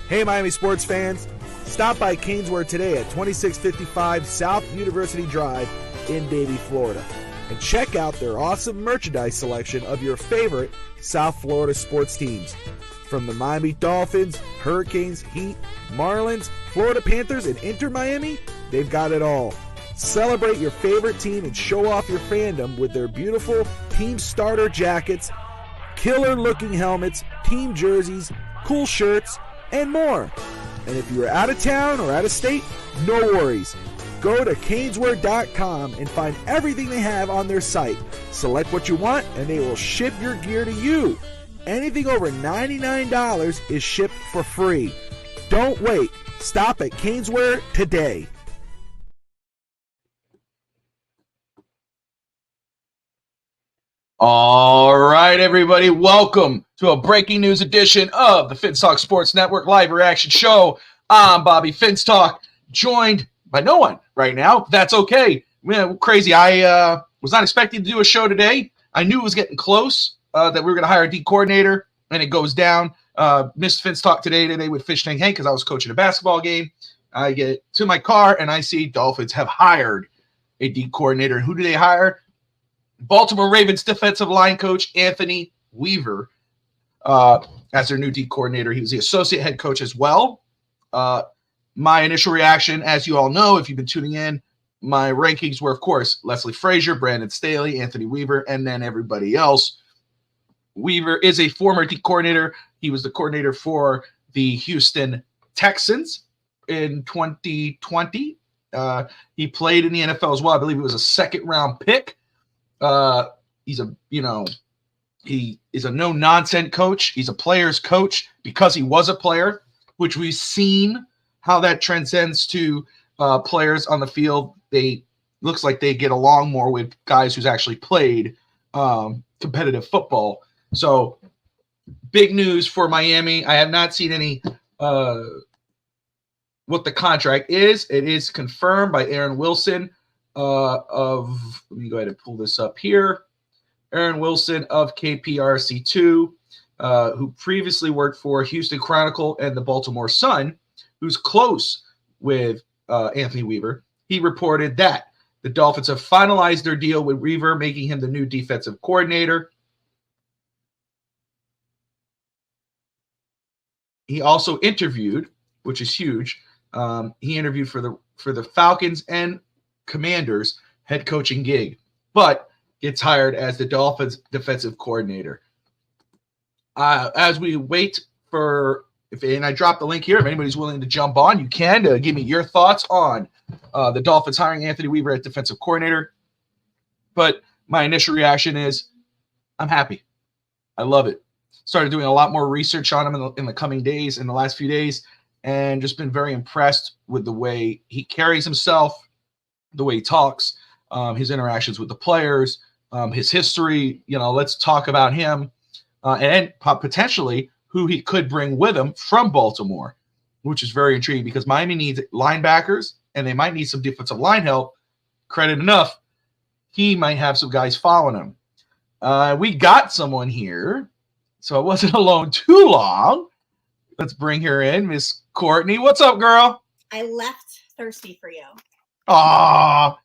Hey, Miami sports fans. Stop by Caneswear today at 2655 South University Drive in Davie, Florida. And check out their awesome merchandise selection of your favorite South Florida sports teams. From the Miami Dolphins, Hurricanes, Heat, Marlins, Florida Panthers, and Inter Miami, they've got it all. Celebrate your favorite team and show off your fandom with their beautiful team starter jackets, killer-looking helmets, team jerseys, cool shirts, and more. And if you're out of town or out of state, no worries. Go to Caneswear.com and find everything they have on their site. Select what you want, and they will ship your gear to you. Anything over $99 is shipped for free. Don't wait. Stop at Caneswear today. All right, everybody. Welcome to a breaking news edition of the Finstock Sports Network live reaction show. I'm Bobby Finstock, joined by no one right now. That's okay. Man, crazy. I was not expecting to do a show today. I knew it was getting close, that we were going to hire a D coordinator, and it goes down. Missed Finstock today with Fish Tank Hank because I was coaching a basketball game. I get to my car, and I see Dolphins have hired a D coordinator. Who do they hire? Baltimore Ravens defensive line coach Anthony Weaver as their new D coordinator. He was the associate head coach as well. My initial reaction, as you all know, if you've been tuning in, my rankings were, of course, Leslie Frazier, Brandon Staley, Anthony Weaver, and then everybody else. Weaver is a former D coordinator. He was the coordinator for the Houston Texans in 2020. He played in the NFL as well. I believe he was a second-round pick. He is a no-nonsense coach. He's a player's coach because he was a player, which we've seen how that transcends to players on the field. Looks like they get along more with guys who's actually played competitive football. So big news for Miami. I have not seen any what the contract is. It is confirmed by Aaron Wilson let me go ahead and pull this up here. Aaron Wilson of KPRC2, who previously worked for Houston Chronicle and the Baltimore Sun, who's close with Anthony Weaver. He reported that the Dolphins have finalized their deal with Weaver, making him the new defensive coordinator. He also interviewed, which is huge. He interviewed for the Falcons and Commanders head coaching gig, but gets hired as the Dolphins defensive coordinator. As we wait for, and I dropped the link here, if anybody's willing to jump on, you can to give me your thoughts on the Dolphins hiring Anthony Weaver as defensive coordinator. But my initial reaction is, I'm happy. I love it. Started doing a lot more research on him in the coming days, in the last few days, and just been very impressed with the way he carries himself, the way he talks, his interactions with the players, his history. Let's talk about him and potentially who he could bring with him from Baltimore, which is very intriguing because Miami needs linebackers and they might need some defensive line help. Credit enough, he might have some guys following him. We got someone here, so I wasn't alone too long. Let's bring her in, Miss Courtney. What's up, girl? I left thirsty for you. Ah,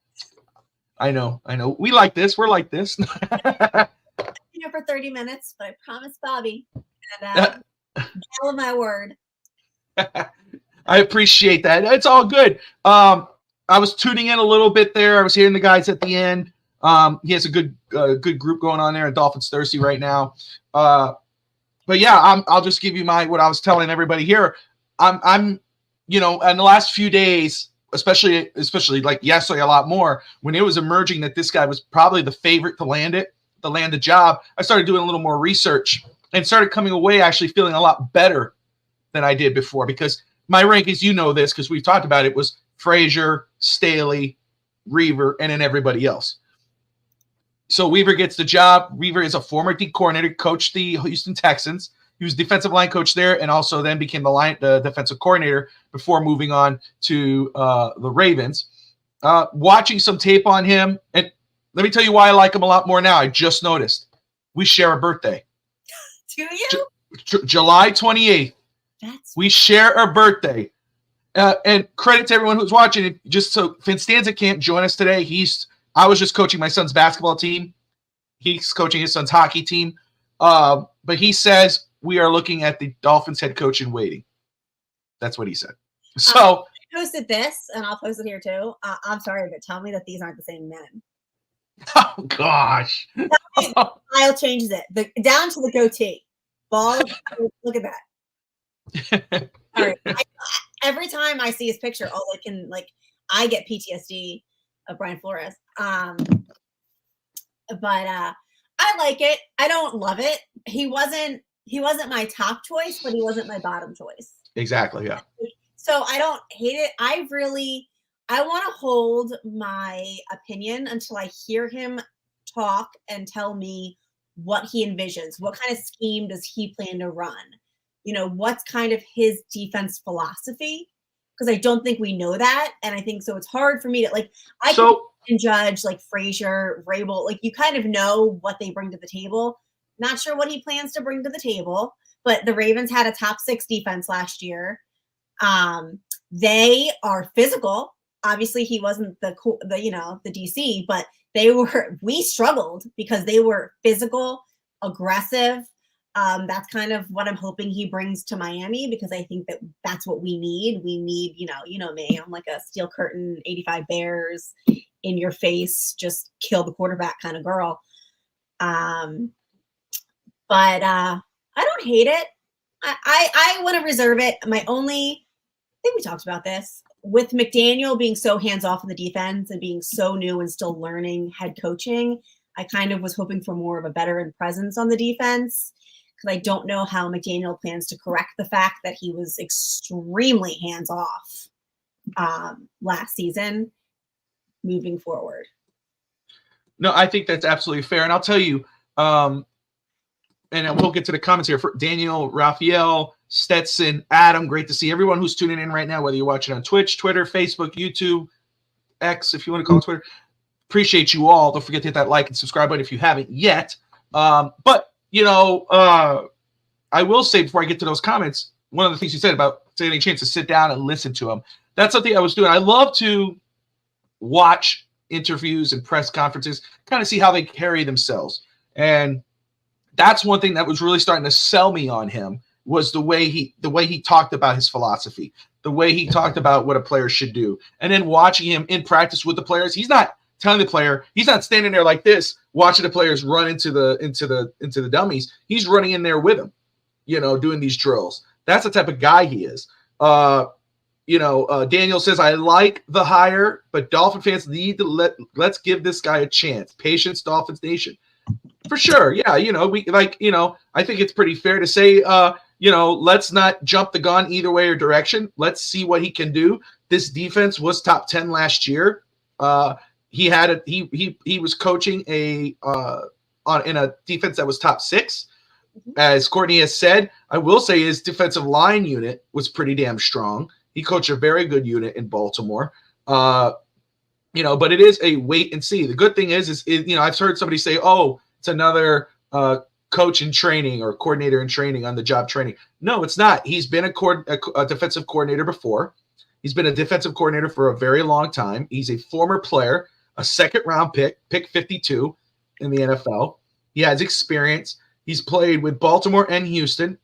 I know. We like this. We're like this. I've been here for 30 minutes, but I promised Bobby, and all of my word. I appreciate that. It's all good. I was tuning in a little bit there. I was hearing the guys at the end. He has a good group going on there, and Dolphins Thirsty right now. But yeah, I'll just give you what I was telling everybody here. I'm in the last few days, especially like yesterday a lot more, when it was emerging that this guy was probably the favorite to land the job, I started doing a little more research and started coming away actually feeling a lot better than I did before, because my rankings, this because we've talked about it, was Frazier, Staley, Weaver, and then everybody else. So Weaver gets the job. Weaver is a former D coordinator, coached the Houston Texans. He was defensive line coach there, and also then became the defensive coordinator before moving on to the Ravens. Watching some tape on him, and let me tell you why I like him a lot more now. I just noticed we share a birthday. Do you? July 28th. We share a birthday. And credit to everyone who's watching. Just so Finstanza can't join us today. I was just coaching my son's basketball team. He's coaching his son's hockey team. But he says we are looking at the Dolphins head coach in waiting. That's what he said. So I posted this, and I'll post it here too. I'm sorry, but tell me that these aren't the same men. Oh gosh. Kyle changes it. Down to the goatee. Bald. Look at that. All right. Every time I see his picture, I get PTSD of Brian Flores. But I like it. I don't love it. He wasn't my top choice, but he wasn't my bottom choice. Exactly. Yeah. So I don't hate it. I want to hold my opinion until I hear him talk and tell me what he envisions. What kind of scheme does he plan to run? What's kind of his defense philosophy? Because I don't think we know that. And I think so it's hard for me to can judge like Frazier, Vrabel, you kind of know what they bring to the table. Not sure what he plans to bring to the table, but the Ravens had a top 6 defense last year. They are physical. Obviously he wasn't the DC, but we struggled because they were physical, aggressive. That's kind of what I'm hoping he brings to Miami, because I think that's what we need. We need, me, I'm like a steel curtain, 85 Bears in your face, just kill the quarterback kind of girl. But I don't hate it. I want to reserve it. I think we talked about this with McDaniel being so hands off in the defense and being so new and still learning head coaching. I kind of was hoping for more of a veteran presence on the defense, because I don't know how McDaniel plans to correct the fact that he was extremely hands off last season moving forward. No, I think that's absolutely fair. And I'll tell you, and we'll get to the comments here. For Daniel, Raphael, Stetson, Adam, great to see everyone who's tuning in right now, whether you're watching on Twitch, Twitter, Facebook, YouTube, X, if you want to call it Twitter. Appreciate you all. Don't forget to hit that like and subscribe button if you haven't yet. But I will say before I get to those comments, one of the things you said about getting a chance to sit down and listen to them, that's something I was doing. I love to watch interviews and press conferences, kind of see how they carry themselves. And that's one thing that was really starting to sell me on him, was the way he talked about his philosophy, the way he talked about what a player should do. And then watching him in practice with the players, he's not telling the player, he's not standing there like this, watching the players run into the dummies. He's running in there with them, doing these drills. That's the type of guy he is. Daniel says, I like the hire, but Dolphin fans need to let's give this guy a chance. Patience, Dolphins Nation. For sure. Yeah. I think it's pretty fair to say, let's not jump the gun either way or direction. Let's see what he can do. This defense was top 10 last year. He was coaching in a defense that was top 6. As Courtney has said, I will say his defensive line unit was pretty damn strong. He coached a very good unit in Baltimore. But it is a wait and see. The good thing is I've heard somebody say, oh, it's another coach in training or coordinator in training, on the job training. No, it's not. He's been a defensive coordinator before. He's been a defensive coordinator for a very long time. He's a former player, a second-round pick 52 in the NFL. He has experience. He's played with Baltimore and Houston.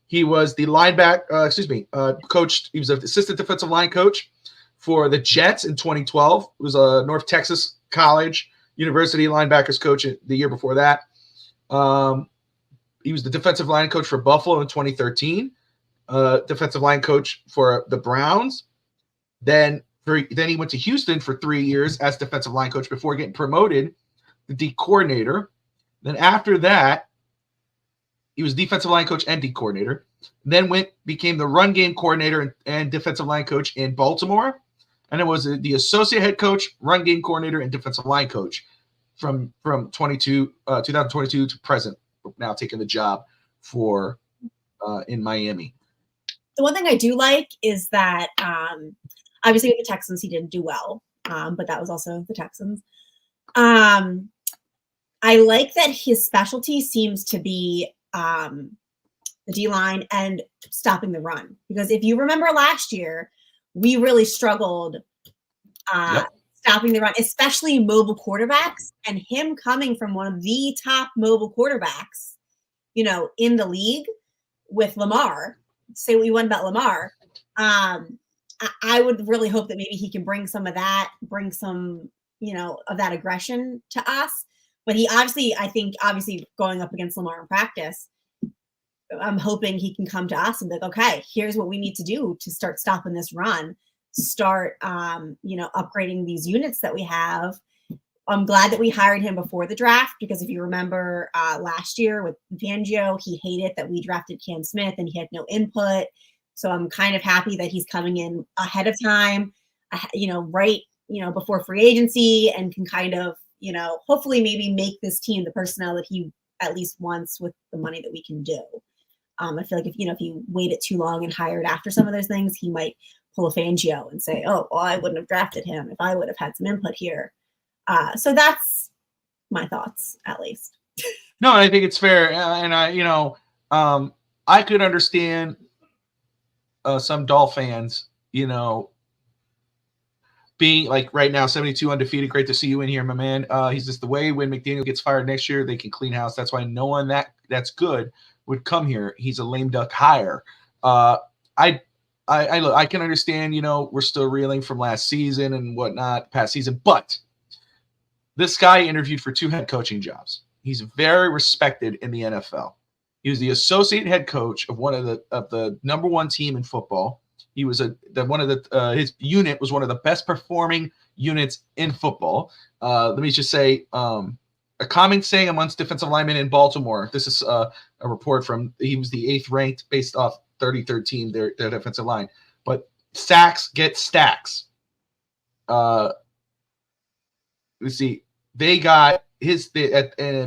He was the coached. He was an assistant defensive line coach for the Jets in 2012. He was a North Texas University linebackers coach the year before that. He was the defensive line coach for Buffalo in 2013. Defensive line coach for the Browns. Then he went to Houston for 3 years as defensive line coach before getting promoted to D coordinator. Then after that, he was defensive line coach and D coordinator. Then became the run game coordinator and defensive line coach in Baltimore. And it was the associate head coach, run game coordinator, and defensive line coach from 2022 to present. Now taking the job for in Miami. The one thing I do like is that obviously with the Texans he didn't do well, but that was also the Texans. I like that his specialty seems to be the D-line, and stopping the run. Because if you remember last year, we really struggled stopping the run, especially mobile quarterbacks, and him coming from one of the top mobile quarterbacks, in the league with Lamar. Say what you want about Lamar. I would really hope that maybe he can bring some of that, bring some, of that aggression to us. But he obviously going up against Lamar in practice, I'm hoping he can come to us and be like, okay, here's what we need to do to start stopping this run, start, upgrading these units that we have. I'm glad that we hired him before the draft, because if you remember last year with Fangio, he hated that we drafted Cam Smith and he had no input. So I'm kind of happy that he's coming in ahead of time, right, before free agency, and can kind of, hopefully maybe make this team the personnel that he at least wants with the money that we can do. I feel like if you waited too long and hired after some of those things, he might pull a Fangio and say, oh, well, I wouldn't have drafted him if I would have had some input here. So that's my thoughts, at least. No, I think it's fair. And I could understand some Dolphin fans, being like right now 72 undefeated. Great to see you in here, my man. He's just the way when McDaniel gets fired next year, they can clean house. That's why no one that's good would come here. He's a lame duck hire. I can understand, we're still reeling from last season and whatnot, past season, but this guy interviewed for 2 head coaching jobs. He's very respected in the NFL. He was the associate head coach of one of the number 1 team in football. He was his unit was one of the best performing units in football. Let me just say, a common saying amongst defensive linemen in Baltimore. This is a report from, he was the 8th ranked based off 33rd team, their defensive line. But sacks get stacks. Let's see. They got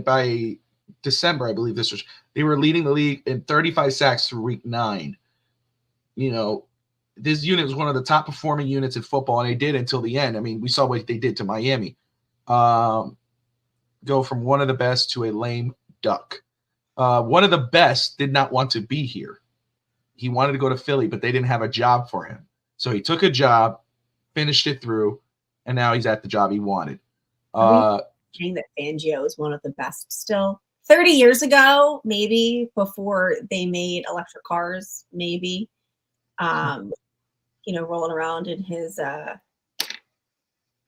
by December, I believe they were leading the league in 35 sacks through week 9. This unit was one of the top performing units in football, and they did until the end. I mean, we saw what they did to Miami. Go from one of the best to a lame duck. One of the best did not want to be here. He wanted to go to Philly, but they didn't have a job for him. So he took a job, finished it through, and now he's at the job he wanted. Saying that Fangio is one of the best still. 30 years ago, maybe, before they made electric cars, maybe, rolling around in his, I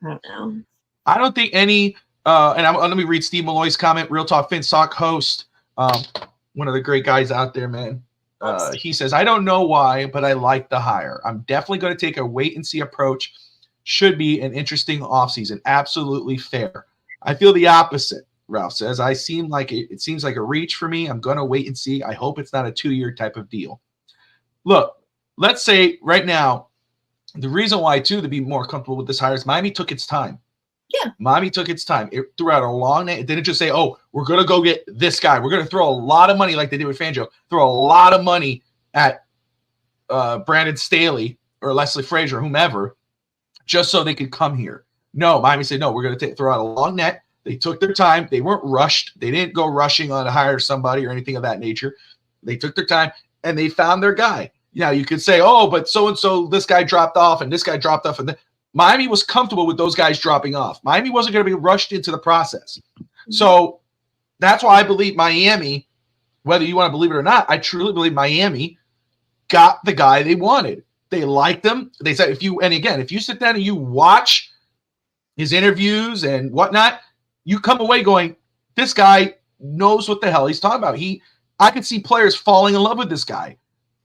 don't know. I don't think any, let me read Steve Malloy's comment, Real Talk Fin Sock host, one of the great guys out there, man. He says, I don't know why, but I like the hire. I'm definitely going to take a wait-and-see approach. Should be an interesting offseason. Absolutely fair. I feel the opposite, Ralph says. It seems like a reach for me. I'm going to wait and see. I hope it's not a 2-year type of deal. Look, let's say right now, the reason why, too, to be more comfortable with this hire is Miami took its time. Yeah. Miami took its time. It threw out a long night. It didn't just say, oh, we're going to go get this guy. We're going to throw a lot of money like they did with Fangio. Throw a lot of money at Brandon Staley or Leslie Frazier, whomever, just so they could come here. No, Miami said, no, we're going to throw out a long net. They took their time. They weren't rushed. They didn't go rushing on to hire somebody or anything of that nature. They took their time, and they found their guy. Now, you could say, oh, but so-and-so, this guy dropped off, and this guy dropped off. And Miami was comfortable with those guys dropping off. Miami wasn't going to be rushed into the process. So that's why I believe Miami, whether you want to believe it or not, I truly believe Miami got the guy they wanted. They liked him. They said, if you sit down and you watch his interviews and whatnot, you come away going, this guy knows what the hell he's talking about. I could see players falling in love with this guy.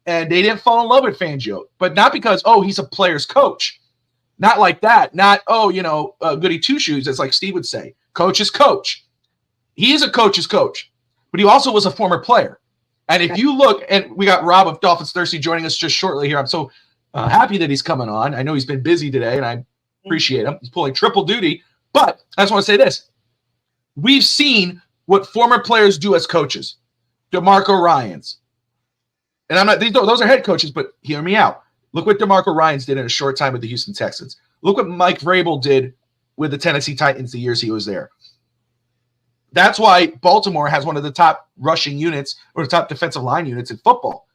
And they didn't fall in love with Fangio, but not because, oh, he's a player's coach. Not like that. Not, goody two-shoes, as like Steve would say. Coach is coach. He is a coach's coach, but he also was a former player. And if you look, and we got Rob of Dolphins Thirsty joining us just shortly here. I'm so happy that he's coming on. I know he's been busy today, and I appreciate him. He's pulling triple duty. But I just want to say this. We've seen what former players do as coaches. DeMarco Ryans. And I'm not, those are head coaches, but hear me out. Look what DeMarco Ryans did in a short time with the Houston Texans. Look what Mike Vrabel did with the Tennessee Titans the years he was there. That's why Baltimore has one of the top rushing units or the top defensive line units in football.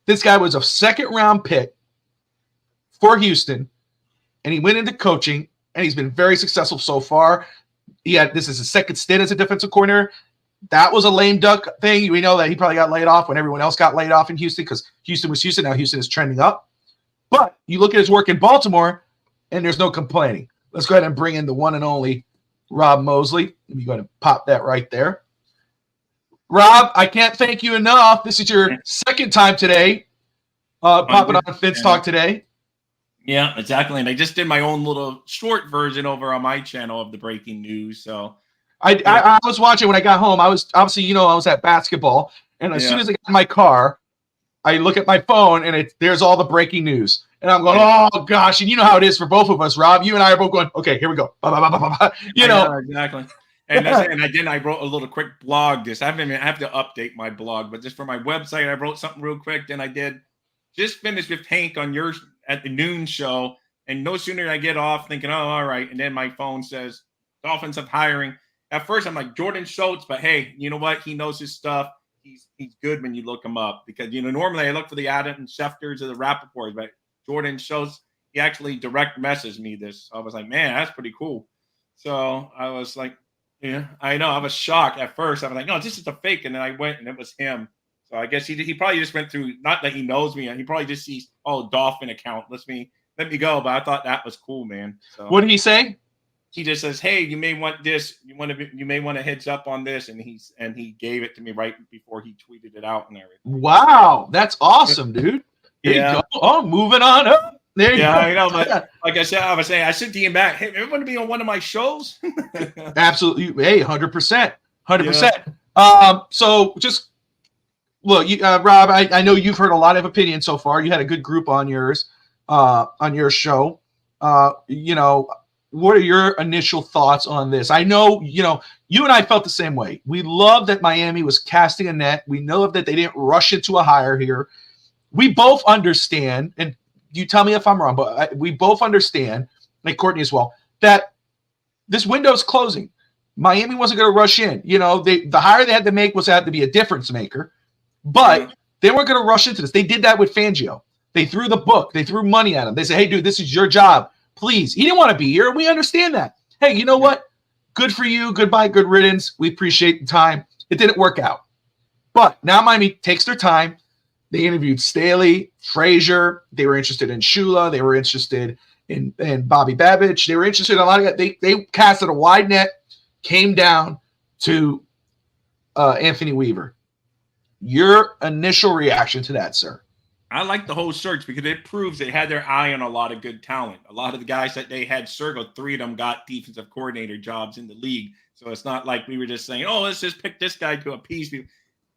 This guy was a second-round pick for Houston, and he went into coaching, and he's been very successful so far. This is his second stint as a defensive coordinator. That was a lame duck thing. We know that he probably got laid off when everyone else got laid off in Houston because Houston was Houston. Now Houston is trending up. But you look at his work in Baltimore, and there's no complaining. Let's go ahead and bring in the one and only Rob Mosley. Let me go ahead and pop that right there. Rob, I can't thank you enough. This is your second time today popping on Fitz Talk today. Yeah, exactly. And I just did my own little short version over on my channel of the breaking news. So I was watching when I got home. I was obviously, I was at basketball. And as soon as I got in my car, I look at my phone and there's all the breaking news. And I'm going, oh, gosh. And you know how it is for both of us, Rob. You and I are both going, okay, here we go. Exactly. And I wrote a little quick blog. I have to update my blog, but just for my website, I wrote something real quick. Then I just finished with Hank on yours at the noon show. And no sooner did I get off thinking, oh, all right. And then my phone says, Dolphins have hiring. At first, I'm like, Jordan Schultz. But hey, you know what? He knows his stuff. He's good when you look him up. Because, normally I look for the Adam Schefters or the Rappaports, but Jordan Schultz, he actually direct messaged me this. I was like, man, that's pretty cool. So I was like, yeah, I know. I was shocked at first. I was like, no, this is a fake. And then I went and it was him. So I guess he probably just went through, not that he knows me. He probably just sees, Dolphin account. Let me go. But I thought that was cool, man. So what did he say? He just says, hey, you may want this. You may want a heads up on this. And he gave it to me right before he tweeted it out and everything. Wow. That's awesome, dude. There you go. Oh, moving on up. There you go. I know, but like I said, I was saying, I sent him back. Hey, everyone to be on one of my shows? Absolutely. Hey, 100%. 100%. So just look, Rob, I know you've heard a lot of opinions so far. You had a good group on yours, on your show. What are your initial thoughts on this? I know, you and I felt the same way. We love that Miami was casting a net. We know that they didn't rush into a hire here. We both understand, and you tell me if I'm wrong, but we both understand, like Courtney as well, that this window is closing. Miami wasn't going to rush in. The hire they had to make had to be a difference maker, but they weren't going to rush into this. They did that with Fangio. They threw the book. They threw money at him. They said, hey, dude, this is your job. Please. He didn't want to be here. We understand that. Hey, you know what? Good for you. Goodbye. Good riddance. We appreciate the time. It didn't work out. But now Miami takes their time. They interviewed Staley, Frazier. They were interested in Shula. They were interested in Bobby Babich. They were interested in a lot of guys. They casted a wide net, came down to Anthony Weaver. Your initial reaction to that, sir? I like the whole search because it proves they had their eye on a lot of good talent. A lot of the guys that they had circled, 3 of them got defensive coordinator jobs in the league. So it's not like we were just saying, let's just pick this guy to appease people.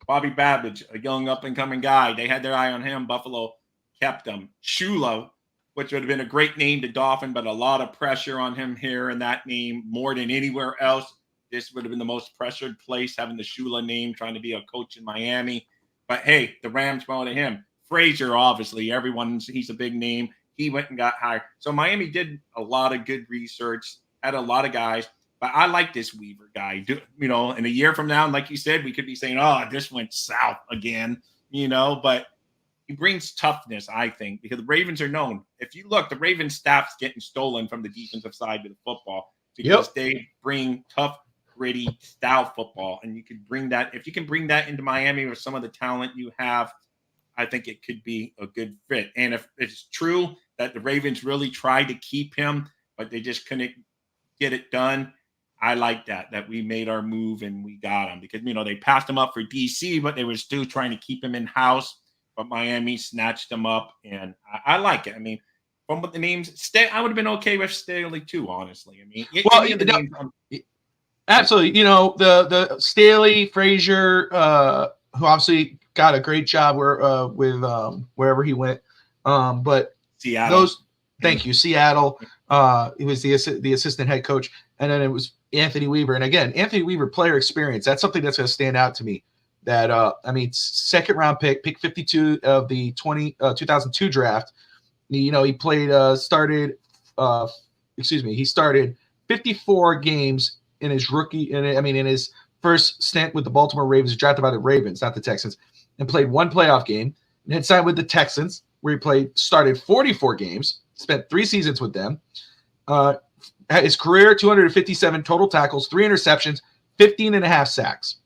Bobby Babich, a young up-and-coming guy. They had their eye on him. Buffalo kept him. Shula, which would have been a great name to Dolphin, but a lot of pressure on him here in that name more than anywhere else. This would have been the most pressured place, having the Shula name, trying to be a coach in Miami. But, hey, the Rams wanted him. Frazier, obviously, he's a big name. He went and got hired. So Miami did a lot of good research, had a lot of guys. But I like this Weaver guy. In a year from now, like you said, we could be saying, this went south again, But he brings toughness, I think, because the Ravens are known. If you look, the Ravens staff's getting stolen from the defensive side of the football because they bring tough, gritty style football. And you can bring that. If you can bring that into Miami with some of the talent you have, I think it could be a good fit. And if it's true that the Ravens really tried to keep him, but they just couldn't get it done, I like that we made our move and we got him because, they passed him up for DC, but they were still trying to keep him in-house. But Miami snatched him up, and I like it. I mean, from what the names, I would have been okay with Staley too, honestly. I mean, absolutely. The Staley, Frazier, who obviously got a great job with wherever he went. But Seattle. Thank you, Seattle. He was the assistant head coach, and then it was Anthony Weaver. And again, Anthony Weaver player experience. That's something that's going to stand out to me. That second round pick 52 of the 2002 draft. He started 54 games in his rookie. In his first stint with the Baltimore Ravens, drafted by the Ravens, not the Texans, and played one playoff game, and had signed with the Texans, where he started 44 games, spent 3 seasons with them. His career, 257 total tackles, 3 interceptions, 15 and a half sacks.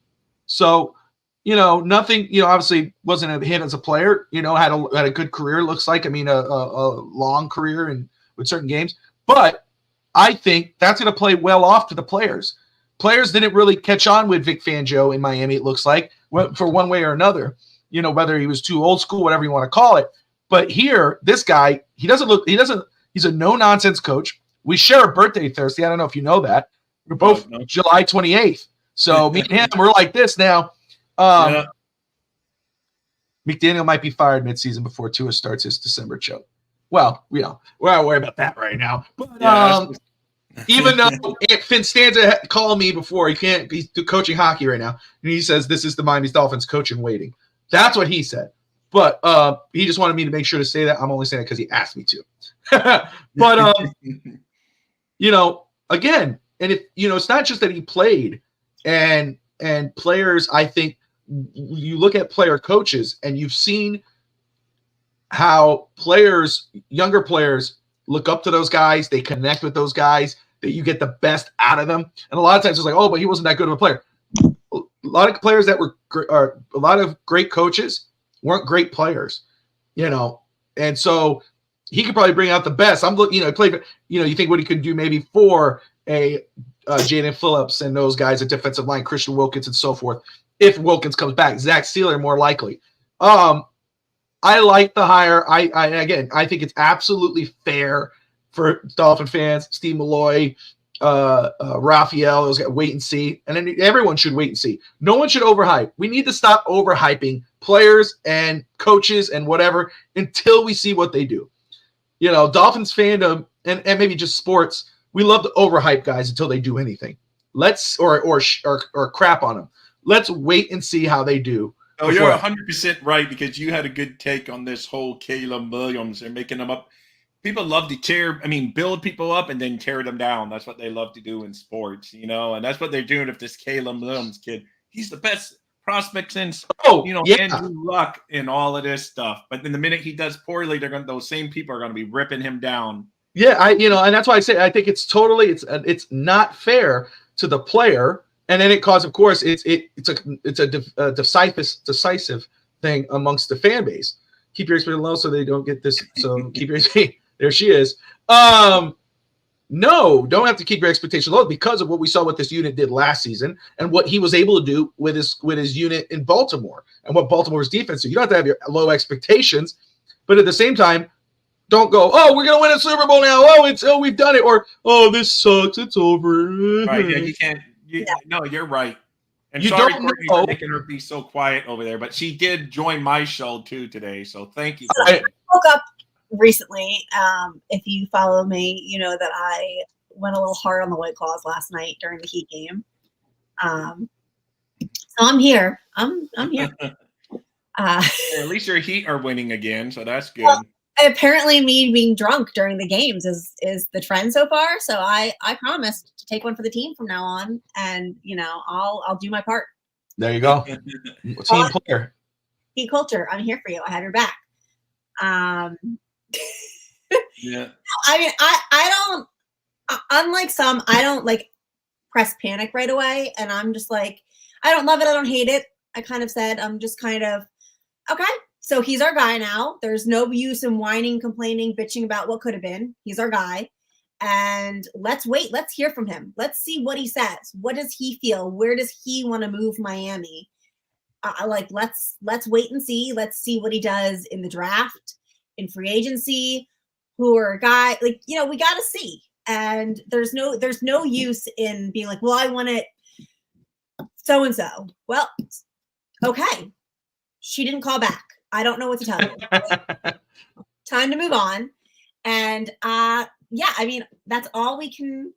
So, nothing, obviously wasn't a hit as a player, had a good career, looks like. I mean, a long career and with certain games. But I think that's going to play well off to the players. Players didn't really catch on with Vic Fangio in Miami, it looks like, for one way or another, whether he was too old school, whatever you want to call it. But here, this guy, he's a no-nonsense coach. We share a birthday Thursday. I don't know if you know that. We're both July 28th. So me and him, we're like this now. McDaniel might be fired midseason before Tua starts his December choke. Well, we're not worried about that right now. But even though Finn Stanza called me before, he's coaching hockey right now, and he says this is the Miami Dolphins coach in waiting. That's what he said. But he just wanted me to make sure to say that. I'm only saying it because he asked me to. But again, and if it's not just that he played, and players, I think you look at player coaches and you've seen how younger players look up to those guys, they connect with those guys, that you get the best out of them. And a lot of times it's like, oh, but he wasn't that good of a player. A lot of players that were a lot of great coaches weren't great players, and so he could probably bring out the best. I'm looking, he played, you think what he could do maybe for a Jaden Phillips and those guys at defensive line, Christian Wilkins and so forth. If Wilkins comes back, Zach Sealer more likely. I like the hire. I think it's absolutely fair for Dolphin fans, Steve Malloy, Raphael. Those guys, wait and see, and then everyone should wait and see. No one should overhype. We need to stop overhyping players and coaches and whatever until we see what they do. Dolphins fandom and maybe just sports. We love to overhype guys until they do anything. Let's or crap on them. Let's wait and see how they do. Oh, you're 100% right, because you had a good take on this whole Caleb Williams. They're making them up. People love to build people up and then tear them down. That's what they love to do in sports, and that's what they're doing with this Caleb Williams kid. He's the best prospect since, Andrew Luck and all of this stuff. But then the minute he does poorly, those same people are going to be ripping him down. Yeah, and that's why I say I think it's not fair to the player. And then it caused, of course, it's a decisive thing amongst the fan base. Keep your expectations low so they don't get this. So keep your there she is. No, don't have to keep your expectations low because of what we saw what this unit did last season and what he was able to do with his unit in Baltimore and what Baltimore's defense did. You don't have to have your low expectations, but at the same time, don't go, oh, we're gonna win a Super Bowl now. Oh, we've done it, or this sucks, it's over. Right? Yeah, you can't. No, you're right. And sorry, Courtney, for making her be so quiet over there, but she did join my show too today. So thank you. I woke up recently. If you follow me, you know that I went a little hard on the White Claws last night during the Heat game. So I'm here. I'm here. At least your Heat are winning again, so that's good. Well, apparently, me being drunk during the games is the trend so far. So I promised to take one for the team from now on, and I'll do my part. There you go. Team player. Heat culture. I'm here for you. I have your back. Yeah. I mean, I don't. Unlike some, I don't press panic right away, and I'm just I don't love it. I don't hate it. I kind of said I'm just kind of okay. So he's our guy now. There's no use in whining, complaining, bitching about what could have been. He's our guy. And let's wait. Let's hear from him. Let's see what he says. What does he feel? Where does he want to move Miami? Let's wait and see. Let's see what he does in the draft, in free agency, who are a guy. We got to see. And there's no use in being well, I want it so-and-so. Well, okay. She didn't call back. I don't know what to tell you. Time to move on. And that's all we can.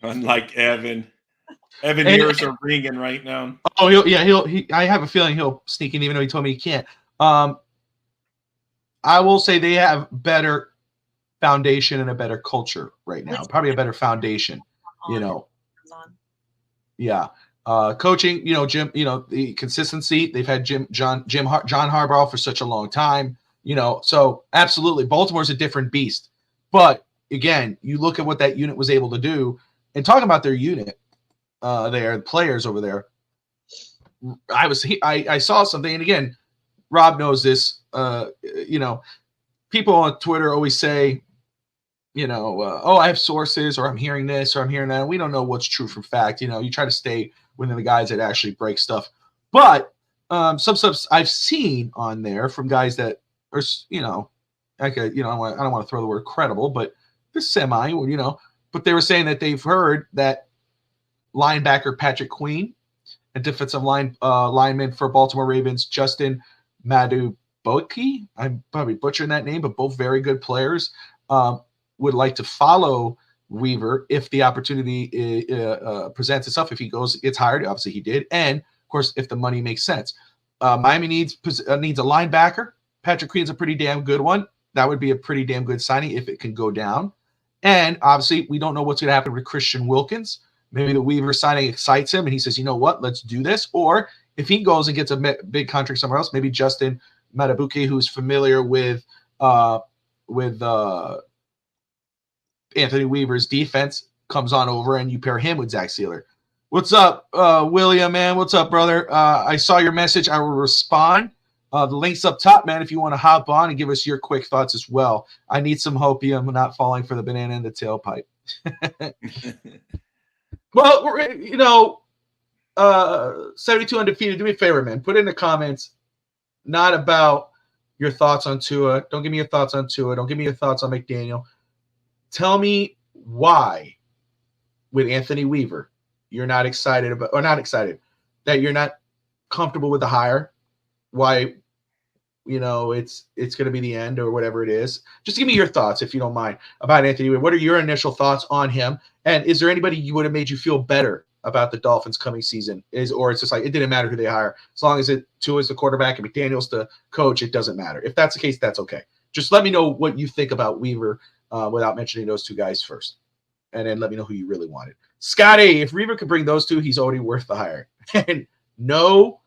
Unlike Evan. Evan ears are ringing right now. Oh, I have a feeling he'll sneak in, even though he told me he can't. I will say they have better foundation and a better culture right now. Probably a better foundation, Yeah. Coaching, Jim, the consistency. They've had John Harbaugh for such a long time, so absolutely Baltimore's a different beast. But again, you look at what that unit was able to do, and talking about their unit, the players over there. I saw something, and again, Rob knows this. People on Twitter always say, oh, I have sources, or I'm hearing this, or I'm hearing that. We don't know what's true from fact. You try to stay within the guys that actually break stuff. But some stuff I've seen on there from guys that are, I don't want to throw the word credible, but they're semi, but they were saying that they've heard that linebacker Patrick Queen and defensive lineman for Baltimore Ravens, Justin Madubuike, I'm probably butchering that name, but both very good players, would like to follow Weaver if the opportunity presents itself. If he gets hired, obviously he did, and of course if the money makes sense. Miami needs a linebacker. Patrick Queen's a pretty damn good one. That would be a pretty damn good signing if it can go down. And obviously we don't know what's going to happen with Christian Wilkins. Maybe the Weaver signing excites him, and he says, "You know what? Let's do this." Or if he goes and gets a big contract somewhere else, maybe Justin Madubuike, who's familiar with Anthony Weaver's defense, comes on over, and you pair him with Zach Sealer. What's up, William, man? What's up, brother? I saw your message. I will respond. The link's up top, man, if you want to hop on and give us your quick thoughts as well. I need some hopium, not falling for the banana in the tailpipe. Well, 72 undefeated. Do me a favor, man. Put in the comments, not about your thoughts on Tua. Don't give me your thoughts on Tua. Don't give me your thoughts on McDaniel. Tell me why, with Anthony Weaver, you're not excited about, or not excited, that you're not comfortable with the hire. Why, it's going to be the end or whatever it is. Just give me your thoughts, if you don't mind, about Anthony Weaver. What are your initial thoughts on him? And is there anybody you would have made you feel better about the Dolphins coming season? Or it's just like, it didn't matter who they hire. As long as Tua's the quarterback and McDaniel's the coach, it doesn't matter. If that's the case, that's okay. Just let me know what you think about Weaver without mentioning those two guys first. And then let me know who you really wanted. Scotty, if Weaver could bring those two, he's already worth the hire. And no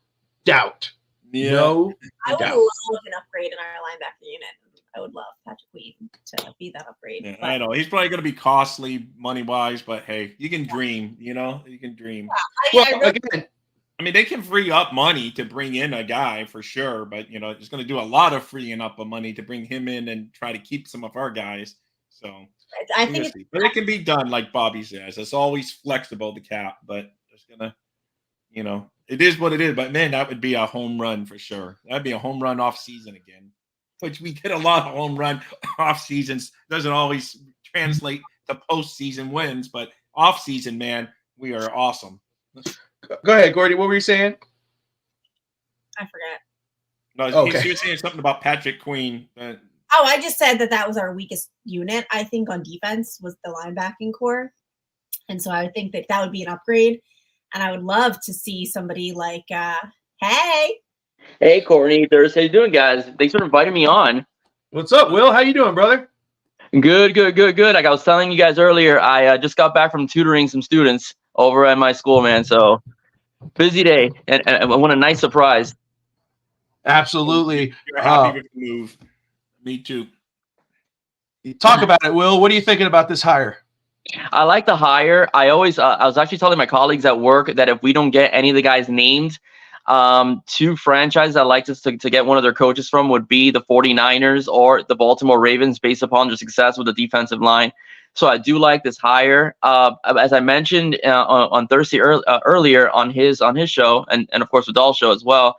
doubt. Yeah. No I would doubt. love an upgrade in our linebacker unit. I would love Patrick Queen to be that upgrade. Yeah, but, I know he's probably going to be costly money-wise, but hey, you can dream. You can dream. I mean, they can free up money to bring in a guy for sure, but it's going to do a lot of freeing up of money to bring him in and try to keep some of our guys. So I think but it can be done, like Bobby says. It's always flexible, the cap, but it's gonna, it is what it is. But man, that would be a home run for sure. That'd be a home run off season again, which we did a lot of home run off seasons. Doesn't always translate to postseason wins, but off season, man, we are awesome. Go ahead, Gordy. What were you saying? I forget. No, okay. He was saying something about Patrick Queen. I just said that was our weakest unit, I think, on defense was the linebacking core. And so I would think that would be an upgrade. And I would love to see somebody like, Hey, Courtney, Thursday. How you doing, guys? Thanks for inviting me on. What's up, Will? How you doing, brother? Good. Like I was telling you guys earlier, I just got back from tutoring some students over at my school, man. So busy day, and what a nice surprise. Absolutely. You're happy with the move. Me too. Talk about it, Will. What are you thinking about this hire? I like the hire. I always, I was actually telling my colleagues at work that if we don't get any of the guys named, two franchises I'd like to get one of their coaches from would be the 49ers or the Baltimore Ravens, based upon their success with the defensive line. So I do like this hire. As I mentioned on Thursday earlier on his show, and of course with Dahl's show as well,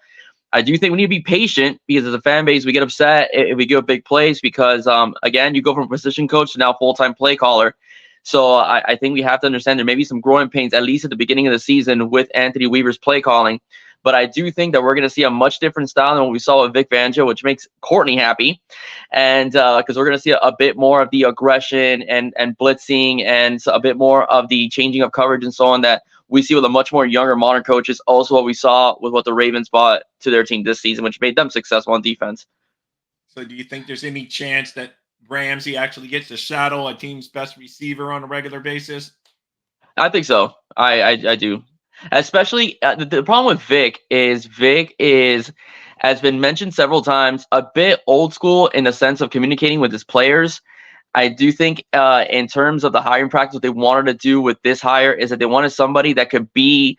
I do think we need to be patient, because as a fan base, we get upset if we give big plays because, again, you go from position coach to now full-time play caller. So I think we have to understand there may be some growing pains, at least at the beginning of the season, with Anthony Weaver's play calling. But I do think that we're going to see a much different style than what we saw with Vic Fangio, which makes Courtney happy. And because we're going to see a bit more of the aggression and blitzing, and a bit more of the changing of coverage and so on that we see with a much more younger modern coaches. Also what we saw with what the Ravens brought to their team this season, which made them successful on defense. So do you think there's any chance that Ramsey actually gets to shadow a team's best receiver on a regular basis? I think so. I do. Especially the problem with Vic is has been mentioned several times, a bit old school in the sense of communicating with his players. I do think in terms of the hiring practice, what they wanted to do with this hire is that they wanted somebody that could be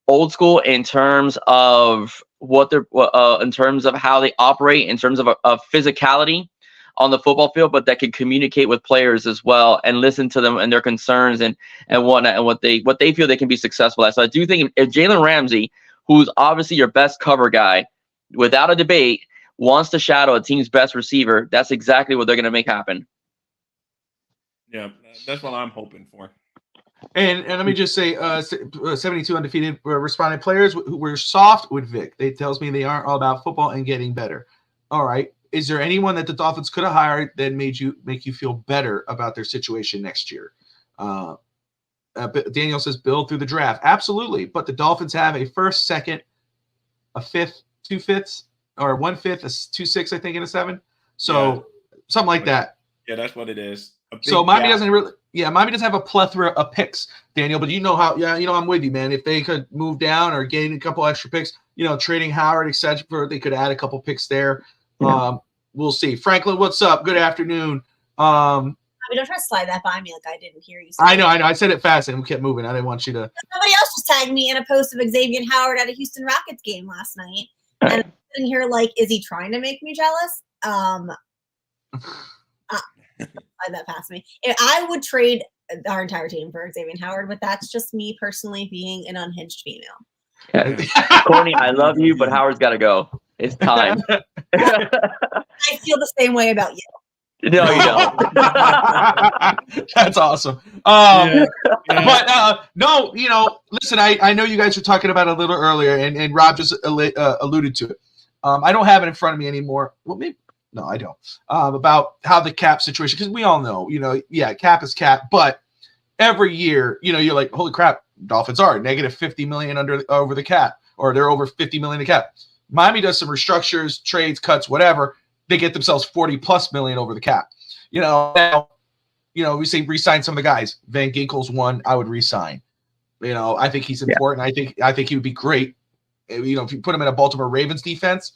old school in terms of what they're in terms of how they operate, in terms of physicality on the football field, but that can communicate with players as well and listen to them and their concerns and whatnot, and what they feel they can be successful at. So I do think if Jalen Ramsey, who's obviously your best cover guy, without a debate, wants to shadow a team's best receiver, that's exactly what they're going to make happen. Yeah, that's what I'm hoping for. And let me just say, 72 undefeated responded players who were soft with Vic. They tells me they aren't all about football and getting better. All right. Is there anyone that the Dolphins could have hired that make you feel better about their situation next year? Daniel says build through the draft. Absolutely. But the Dolphins have a first, second, a fifth, 2/5, or 1/5, a 2/6, I think, and a 7. So something like that. Yeah, that's what it is. So Miami doesn't really. Yeah, Miami doesn't have a plethora of picks, Daniel. But you know how. Yeah, I'm with you, man. If they could move down or gain a couple extra picks, trading Howard, etc., they could add a couple picks there. Yeah. We'll see. Franklin, what's up? Good afternoon. Don't try to slide that by me like I didn't hear you say I know. I said it fast and we kept moving. I didn't want you to. Somebody else just tagged me in a post of Xavier Howard at a Houston Rockets game last night. And I'm sitting here like, is he trying to make me jealous? Slide that past me. I would trade our entire team for Xavier Howard, but that's just me personally being an unhinged female. Yeah. Courtney, I love you, but Howard's got to go. It's time. I feel the same way about you. No, you don't. That's awesome. But no, listen, I know you guys were talking about it a little earlier, and Rob just alluded to it. I don't have it in front of me anymore. Well, maybe. No, I don't. About how the cap situation, because we all know, cap is cap, but every year, you're like, holy crap, Dolphins are negative $50 million over the cap, or they're over $50 million in cap. Miami does some restructures, trades, cuts, whatever. They get themselves $40+ million over the cap. Now, we say re-sign some of the guys. Van Ginkel's one I would re-sign. I think he's important. Yeah. I think he would be great. If you put him in a Baltimore Ravens defense,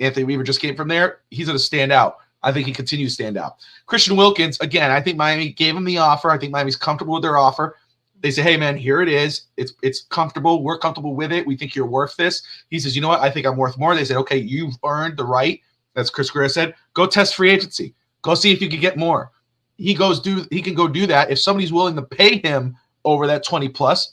Anthony Weaver just came from there. He's going to stand out. I think he continues to stand out. Christian Wilkins, again, I think Miami gave him the offer. I think Miami's comfortable with their offer. They say, hey, man, here it is. It's comfortable. We're comfortable with it. We think you're worth this. He says, you know what? I think I'm worth more. They said, okay, you've earned the right. As Chris Guerrero said, go test free agency. Go see if you can get more. He can go do that. If somebody's willing to pay him over that 20+,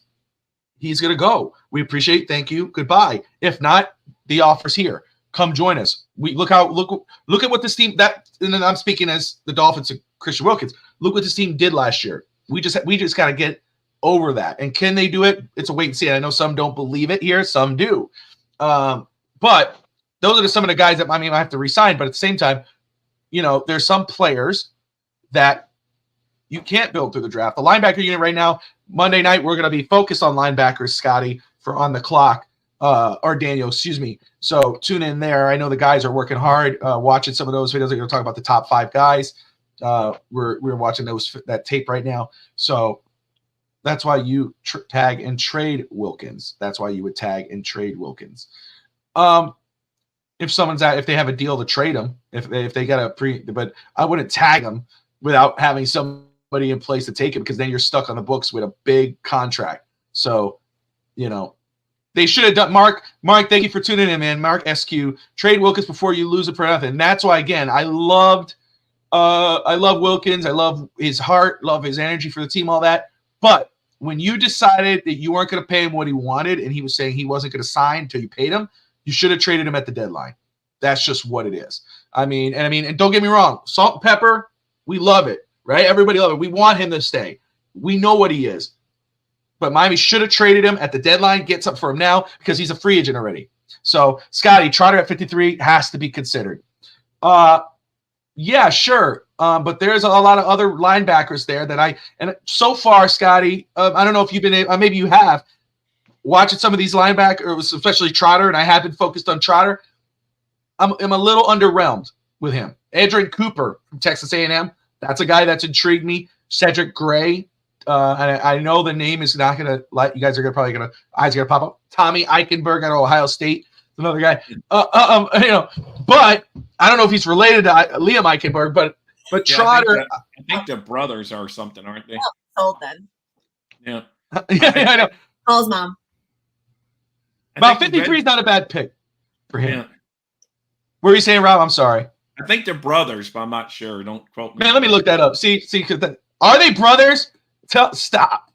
he's going to go. We appreciate. Thank you. Goodbye. If not, the offer's here. Come join us. We look at what this team and then I'm speaking as the Dolphins and Christian Wilkins. Look what this team did last year. We just got to get over that. And can they do it? It's a wait and see. And I know some don't believe it here. Some do. But those are some of the guys that Miami might have to resign. But at the same time, there's some players that you can't build through the draft. The linebacker unit right now, Monday night, we're going to be focused on linebackers, Scotty, for On the Clock. Or Daniel, excuse me. So tune in there. I know the guys are working hard, watching some of those videos. We're going to talk about the top 5 guys. We're watching that tape right now. So that's why you tag and trade Wilkins. That's why you would tag and trade Wilkins. If they have a deal to trade him, if they got but I wouldn't tag him without having somebody in place to take him, because then you're stuck on the books with a big contract. So, they should have done. Mark, thank you for tuning in, man. Mark SQ, trade Wilkins before you lose it for nothing. And that's why, again, I love Wilkins. I love his heart, love his energy for the team, all that. But when you decided that you weren't going to pay him what he wanted, and he was saying he wasn't going to sign until you paid him, you should have traded him at the deadline. That's just what it is. And don't get me wrong, salt and pepper, we love it, right? Everybody love it. We want him to stay. We know what he is. But Miami should have traded him at the deadline, get something for him now, because he's a free agent already. So, Scotty, Trotter at 53 has to be considered. Yeah, sure. But there's a lot of other linebackers there and so far, Scotty, I don't know if you've been, maybe you have, watching some of these linebackers, especially Trotter, and I have been focused on Trotter. I'm a little underwhelmed with him. Adrian Cooper from Texas A&M, that's a guy that's intrigued me. Cedric Gray, and I know the name is not gonna let you guys are probably gonna eyes are gonna pop up. Tommy Eichenberg out of Ohio State, another guy. But I don't know if he's related to Liam Eichenberg, but Trotter. I think the brothers are something, aren't they? Sold then. Yeah. Yeah, I know. Call his mom. About 53 is not a bad pick for him. Yeah. What were you saying, Rob? I'm sorry. I think they're brothers, but I'm not sure. Don't quote me. Man, let me look that up. See, are they brothers? Stop.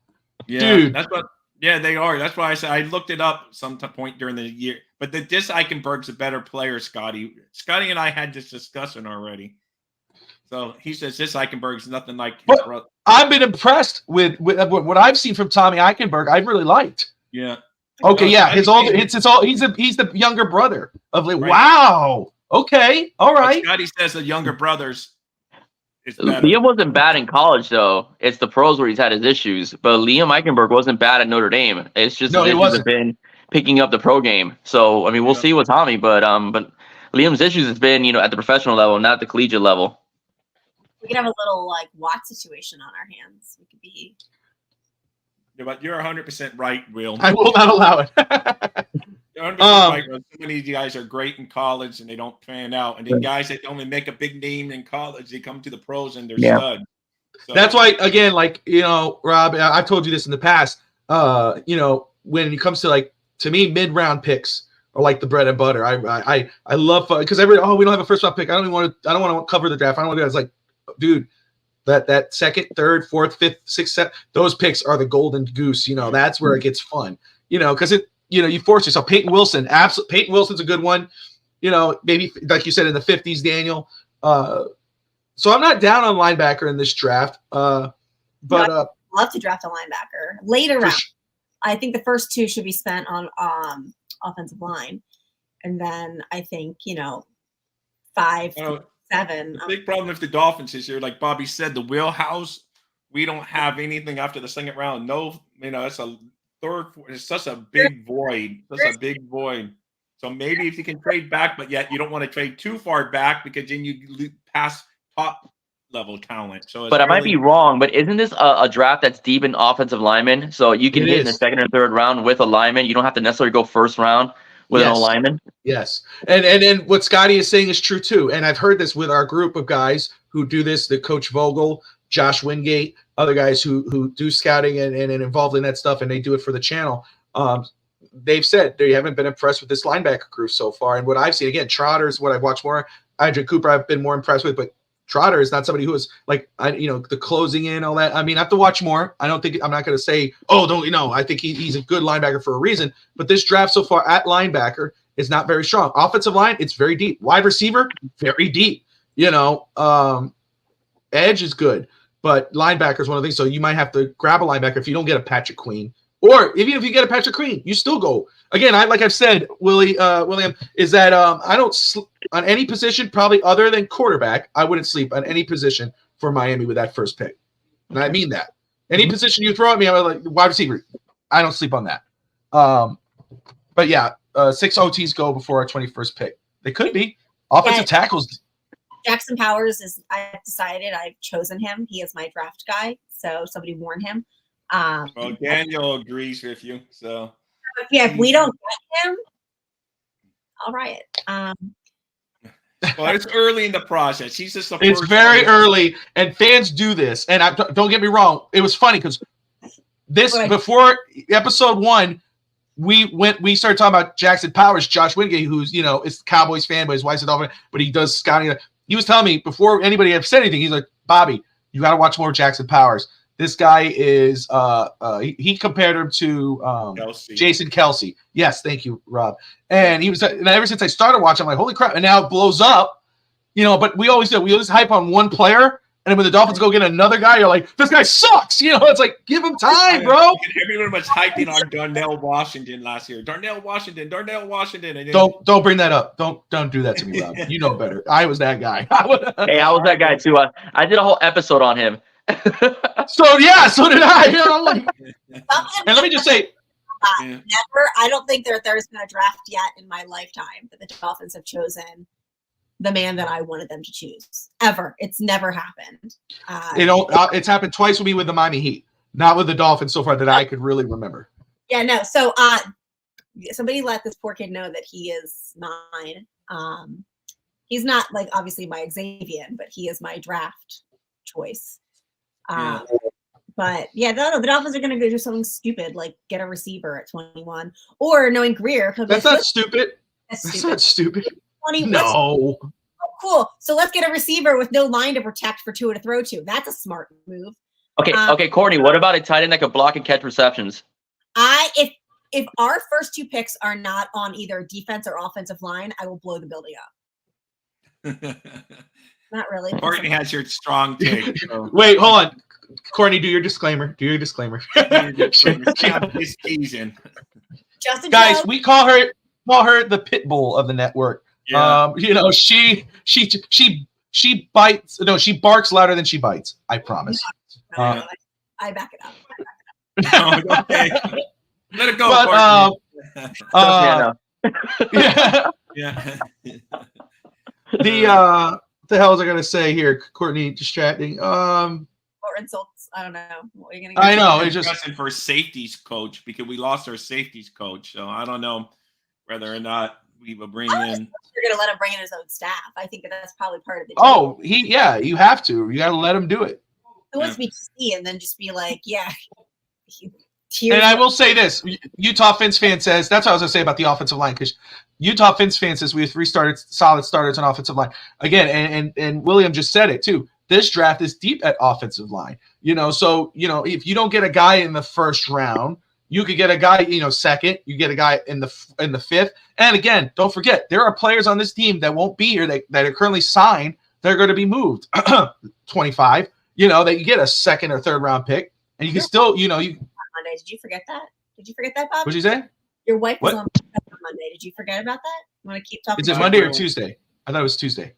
Yeah, dude. That's what. Yeah, they are. That's why I said I looked it up some point during the year. But this Eichenberg's a better player, Scotty. Scotty and I had this discussion already. So he says this Eichenberg's nothing like his brother. I've been impressed with what I've seen from Tommy Eichenberg. I really liked. Yeah. Okay, yeah. He's the younger brother of like. Right. Wow. Okay. All right. But Scotty says the younger brothers. Liam wasn't bad in college though. It's the pros where he's had his issues. But Liam Eichenberg wasn't bad at Notre Dame. It's just his issues have been picking up the pro game. So I mean, we'll see with Tommy, but Liam's issues has been at the professional level, not the collegiate level. We could have a little like Watt situation on our hands. We could be. Yeah, but you're 100% right, Will. I will not allow it. You're 100% right. So many of you guys are great in college and they don't pan out, and then guys that only make a big name in college, they come to the pros and they're studs. So, that's why, again, like Rob, I've told you this in the past. When it comes to to me, mid-round picks are like the bread and butter. I love because we don't have a first round pick. I don't want to cover the draft. I don't want to do that. It's like, dude. That second, third, fourth, fifth, sixth, seventh, those picks are the golden goose. That's where it gets fun. Because you force yourself. Peyton Wilson, Peyton Wilson's a good one. Maybe like you said in the 50s, Daniel. So I'm not down on linebacker in this draft. But I'd love to draft a linebacker later round. I think the first two should be spent on offensive line, and then I think 5. 7. The big problem with the Dolphins is here, like Bobby said, the wheelhouse. We don't have anything after the second round. No, it's a third. It's such a big void. Such a big void. So maybe if you can trade back, but yet you don't want to trade too far back because then you pass top level talent. So, but I might be wrong. But isn't this a draft that's deep in offensive linemen? So you can hit in the second or third round with a lineman. You don't have to necessarily go first round with an lineman. Yes. And what Scotty is saying is true too. And I've heard this with our group of guys who do this, the Coach Vogel, Josh Wingate, other guys who do scouting and involved in that stuff, and they do it for the channel. They've said they haven't been impressed with this linebacker group so far. And what I've seen, again, Trotter is what I've watched more. Andre Cooper I've been more impressed with, but Trotter is not somebody who is the closing in, all that. I mean, I have to watch more. I'm not going to say, I think he's a good linebacker for a reason. But this draft so far at linebacker is not very strong. Offensive line, it's very deep. Wide receiver, very deep. Edge is good, but linebacker is one of the things. So you might have to grab a linebacker if you don't get a Patrick Queen. Or even if you get a Patrick Queen, you still go. Again, like I've said, William, is that I don't on any position, probably other than quarterback, I wouldn't sleep on any position for Miami with that first pick. And I mean that. Any position you throw at me, I'm like, wide receiver. I don't sleep on that. But yeah, 6 OTs go before our 21st pick. They could be. Offensive tackles. Jackson Powers I've decided I've chosen him. He is my draft guy. So somebody warn him. Well, Daniel agrees with you. So if we don't get him, I'll riot. Well, it's early in the process. He's just It's very early, and fans do this. And don't get me wrong. It was funny because before episode 1, we started talking about Jackson Powers, Josh Wingate, who's is Cowboys fan, but his wife's a Dolphin, but he does scouting. He was telling me before anybody had said anything, he's like, Bobby, you got to watch more Jackson Powers. This guy is he compared him to Jason Kelsey. Yes, thank you, Rob. And he was, and ever since I started watching, I'm like, holy crap! And now it blows up, But we always hype on one player, and then when the Dolphins go get another guy, you're like, this guy sucks. It's like, give him time, bro. Everyone was hyping on Darnell Washington last year. Darnell Washington. And then, don't bring that up. Don't do that to me, Rob. You know better. I was that guy. Hey, I was that guy too. I did a whole episode on him. So did I. I'm like, and let me just say, never. I don't think there's been a draft yet in my lifetime that the Dolphins have chosen the man that I wanted them to choose ever. It's never happened. It's happened twice with me with the Miami Heat. Not with the Dolphins so far that I could really remember. Yeah, no. So somebody let this poor kid know that he is mine. He's not like obviously my Xavier, but he is my draft choice. But yeah, no, the Dolphins are going to go do something stupid, like get a receiver at 21, or knowing Greer. That's not stupid. That's not stupid. 20, no. Oh, cool. So let's get a receiver with no line to protect for Tua to throw to. That's a smart move. Okay, Courtney, what about a tight end that could block and catch receptions? If our first 2 picks are not on either defense or offensive line, I will blow the building up. Not really. Courtney has your strong take. So. Wait, hold on. Courtney, do your disclaimer. Justin Guys, Joe. we call her the pit bull of the network. Yeah. She bites. No, she barks louder than she bites. I promise. I back it up. Okay. Let it go, yeah. Yeah. The hell was I gonna say here, Courtney? Distracting. Or insults. I don't know. What are you gonna I know. It's just for safeties coach because we lost our safeties coach. So I don't know whether or not we will bring in. You're gonna let him bring in his own staff. I think that's probably part of the deal. Oh, you have to. You got to let him do it. Who wants to be key and then just be like, yeah. And I will say this: Utah Fins fan says that's what I was gonna say about the offensive line, because Utah Fins fan says we have 3 solid starters on offensive line again, and William just said it too. This draft is deep at offensive line, So if you don't get a guy in the first round, you could get a guy, second. You get a guy in the 5th, and again, don't forget there are players on this team that won't be here that are currently signed. They're going to be moved 25. That you get a 2nd or 3rd round pick, and you can still, Monday. Did you forget that? Did you forget that, Bob? What'd you say? Your wife was on Monday. Did you forget about that? You want to keep talking? Is it Monday or Tuesday? I thought it was Tuesday.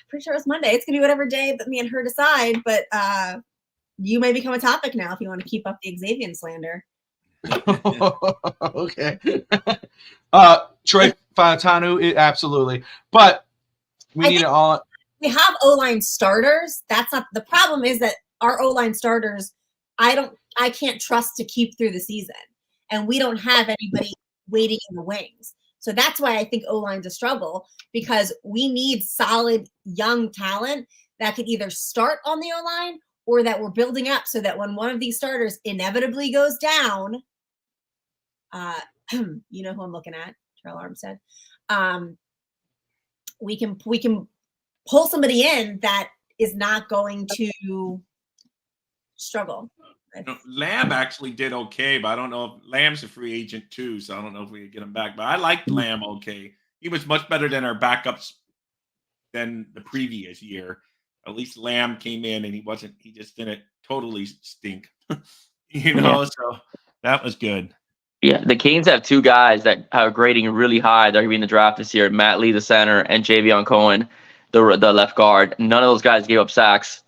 Pretty sure it was Monday. It's gonna be whatever day that me and her decide. But you may become a topic now if you want to keep up the Xavier slander. Okay. Troy Fautanu, absolutely. But we need it all. We have O-line starters. That's not the problem. Is that our O-line starters? I can't trust to keep through the season, and we don't have anybody waiting in the wings. So that's why I think O-line's a struggle, because we need solid young talent that could either start on the O-line or that we're building up so that when one of these starters inevitably goes down, you know who I'm looking at, Terrell Armstead, we can pull somebody in that is not going to struggle. Lamb actually did okay, but I don't know if Lamb's a free agent too, so I don't know if we could get him back. But I liked Lamb okay. He was much better than our backups than the previous year. At least Lamb came in and he just didn't totally stink. So that was good. Yeah, the Canes have 2 guys that are grading really high. They're going to be in the draft this year. Matt Lee, the center, and Javion Cohen, the left guard. None of those guys gave up sacks.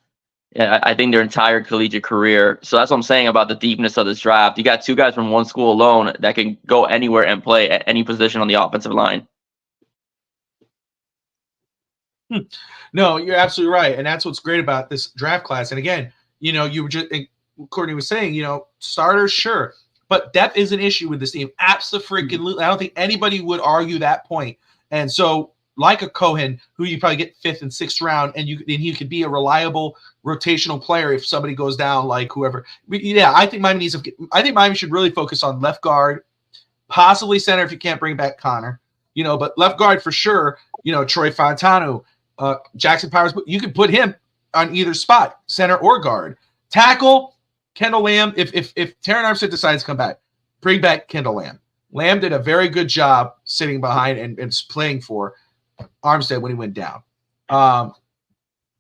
I think their entire collegiate career. So that's what I'm saying about the deepness of this draft. You got 2 guys from one school alone that can go anywhere and play at any position on the offensive line. No, you're absolutely right. And that's what's great about this draft class. And again, you were just, Courtney was saying, starters, sure. But depth is an issue with this team. Absolutely. I don't think anybody would argue that point. And so, like a Cohen, who you probably get 5th and 6th round, and he could be a reliable rotational player if somebody goes down, like whoever. Yeah, I think Miami should really focus on left guard, possibly center if you can't bring back Connor. But left guard for sure. Troy Fautanu, Jackson Powers. You can put him on either spot, center or guard. Tackle Kendall Lamb. If Terran Armstead decides to come back, bring back Kendall Lamb. Lamb did a very good job sitting behind and playing for Armstead when he went down. Let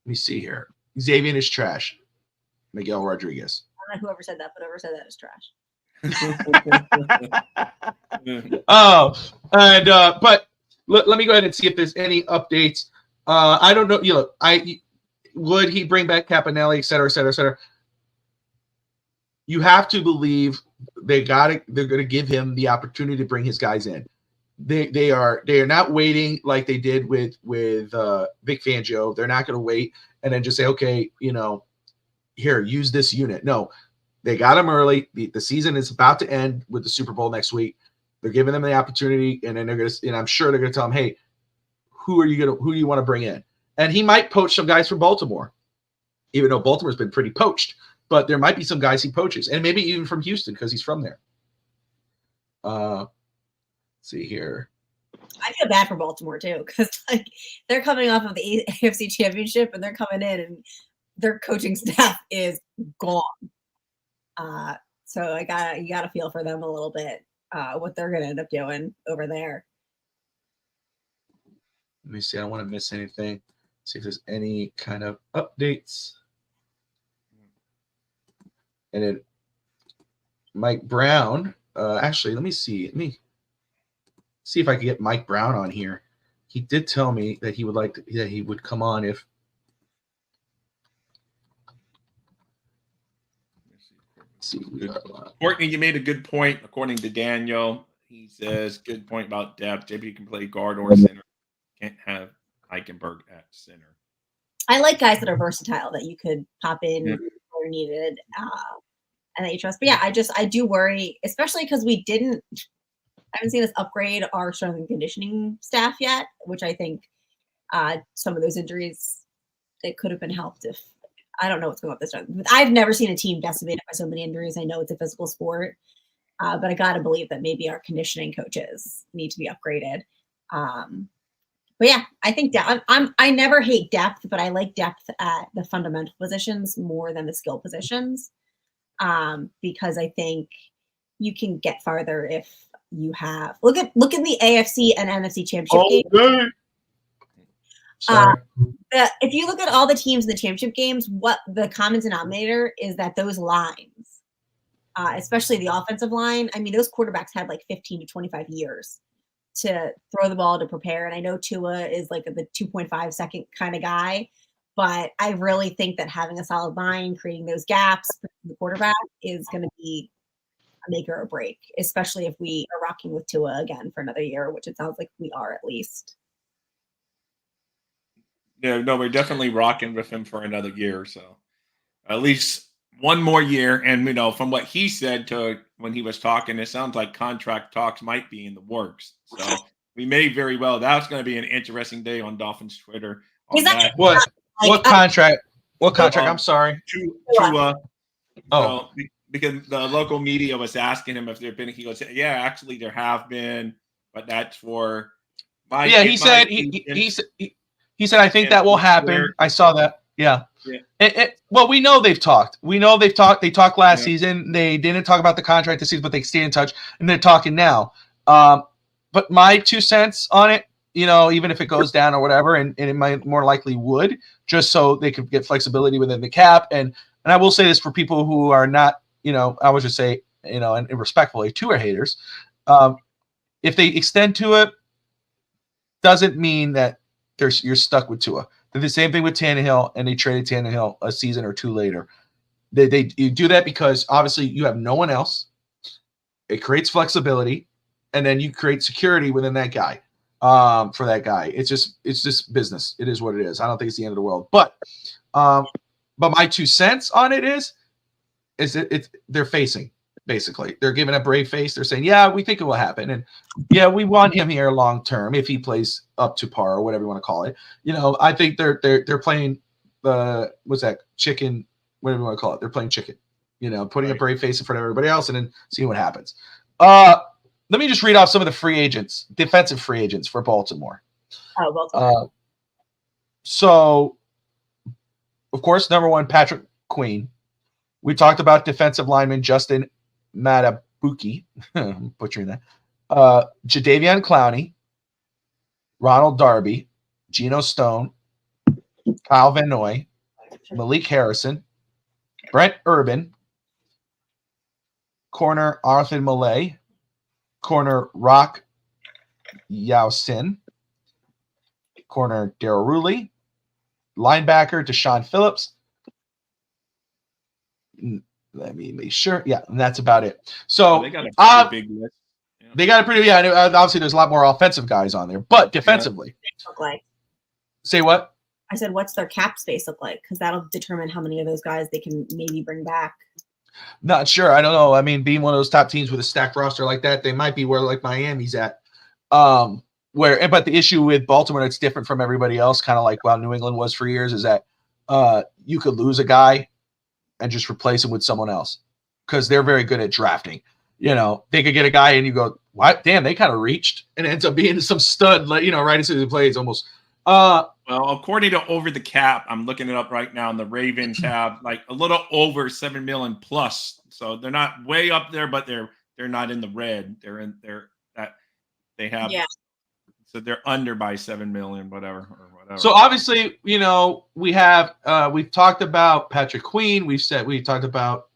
me see here. Xavier is trash. Miguel Rodriguez. I don't know whoever said that, but whoever said that is trash. But let me go ahead and see if there's any updates. I don't know. Would he bring back Caponelli, et cetera, et cetera, et cetera? You have to believe they're going to give him the opportunity to bring his guys in. They are not waiting like they did with Vic Fangio. They're not going to wait and then just say, okay, here, use this unit. No, They got him early. The season is about to end with the Super Bowl next week. They're giving them the opportunity, and then they're going to, and I'm sure they're going to tell him, hey, who do you want to bring in? And he might poach some guys from Baltimore, even though Baltimore's been pretty poached. But there might be some guys he poaches, and maybe even from Houston because he's from there. Let's see here. I feel bad for Baltimore too, because like they're coming off of the AFC Championship and they're coming in and their coaching staff is gone. So you gotta feel for them a little bit, what they're gonna end up doing over there. Let me see. I don't want to miss anything. See if there's any kind of updates. And then Mike Brown. Actually, let me see. Let me see if I can get Mike Brown on here. He did tell me that he would like to, that he would come on if. Let's see. Courtney, you made a good point. According to Daniel, he says good point about depth. JP can play guard or center. Can't have Eichenberg at center. I like guys that are versatile that you could pop in where needed, and that you trust. But yeah, I do worry, especially because I haven't seen us upgrade our strength and conditioning staff yet, which I think some of those injuries, it could have been helped if, I don't know what's going on with this time. I've never seen a team decimated by so many injuries. I know it's a physical sport, but I got to believe that maybe our conditioning coaches need to be upgraded. But yeah, I think I never hate depth, but I like depth at the fundamental positions more than the skill positions, because I think you can get farther if you have look at the AFC and NFC championship game. If you look at all the teams in the championship games, what the common denominator is that those lines, especially the offensive line, I mean, those quarterbacks had like 15 to 25 years to throw the ball, to prepare. And I know Tua is like the 2.5 second kind of guy, but I really think that having a solid line, creating those gaps for the quarterback is going to be a make or a break, especially if we are rocking with Tua again for another year, which it sounds like we are at least. Yeah, no, we're definitely rocking with him for another year. So at least one more year. And, from what he said to when he was talking, it sounds like contract talks might be in the works. So we may very well, that's going to be an interesting day on Dolphins Twitter. On that. What contract? What contract? I'm sorry. Tua. Because the local media was asking him if there have been, he goes, yeah, actually there have been, but that's for my. Yeah, he said, he said, I think that will happen. I saw that. Yeah. Well, we know they've talked. They talked last season. They didn't talk about the contract this season, but they stay in touch, and they're talking now. But my 2 cents on it, even if it goes down or whatever, and it might more likely would, just so they could get flexibility within the cap. And I will say this for people who are not, I would just say, and respectfully, Tua haters. If they extend Tua, doesn't mean that you're stuck with Tua. Did the same thing with Tannehill, and they traded Tannehill a season or two later. You do that because obviously you have no one else. It creates flexibility, and then you create security within that guy. For that guy, it's just business. It is what it is. I don't think it's the end of the world. But my 2 cents on it is they're facing. Basically, they're giving a brave face. They're saying, yeah, we think it will happen. And yeah, we want him here long term if he plays up to par or whatever you want to call it. I think they're playing what's that, chicken, whatever you want to call it. They're playing chicken, putting a brave face in front of everybody else and then seeing what happens. Let me just read off some of the free agents, defensive free agents for Baltimore. Baltimore. So, of course, number one, Patrick Queen. We talked about defensive lineman Justin Matabuki, I'm butchering that. Jadeveon Clowney, Ronald Darby, Geno Stone, Kyle Van Noy, Malik Harrison, Brent Urban, corner Arthur Millay, corner Rock Yao-Sin, corner Darryl Ruley, linebacker Deshaun Phillips. Let me make sure. Yeah, and that's about it. So they got a pretty big list. Yeah. They got a pretty. Yeah, obviously there's a lot more offensive guys on there, but defensively, look like. Say what? I said, what's their cap space look like? Because that'll determine how many of those guys they can maybe bring back. Not sure. I don't know. I mean, being one of those top teams with a stacked roster like that, they might be where like Miami's at. But the issue with Baltimore that's different from everybody else, kind of like New England was for years, is that you could lose a guy and just replace him with someone else because they're very good at drafting. They could get a guy and you go, what? Damn, they kind of reached, and it ends up being some stud, right as soon as he plays almost. Well, according to Over the Cap, I'm looking it up right now, and the Ravens have like a little over $7 million plus. So they're not way up there, but they're not in the red. So they're under by 7 million, whatever. So obviously, we've talked about Patrick Queen. We talked about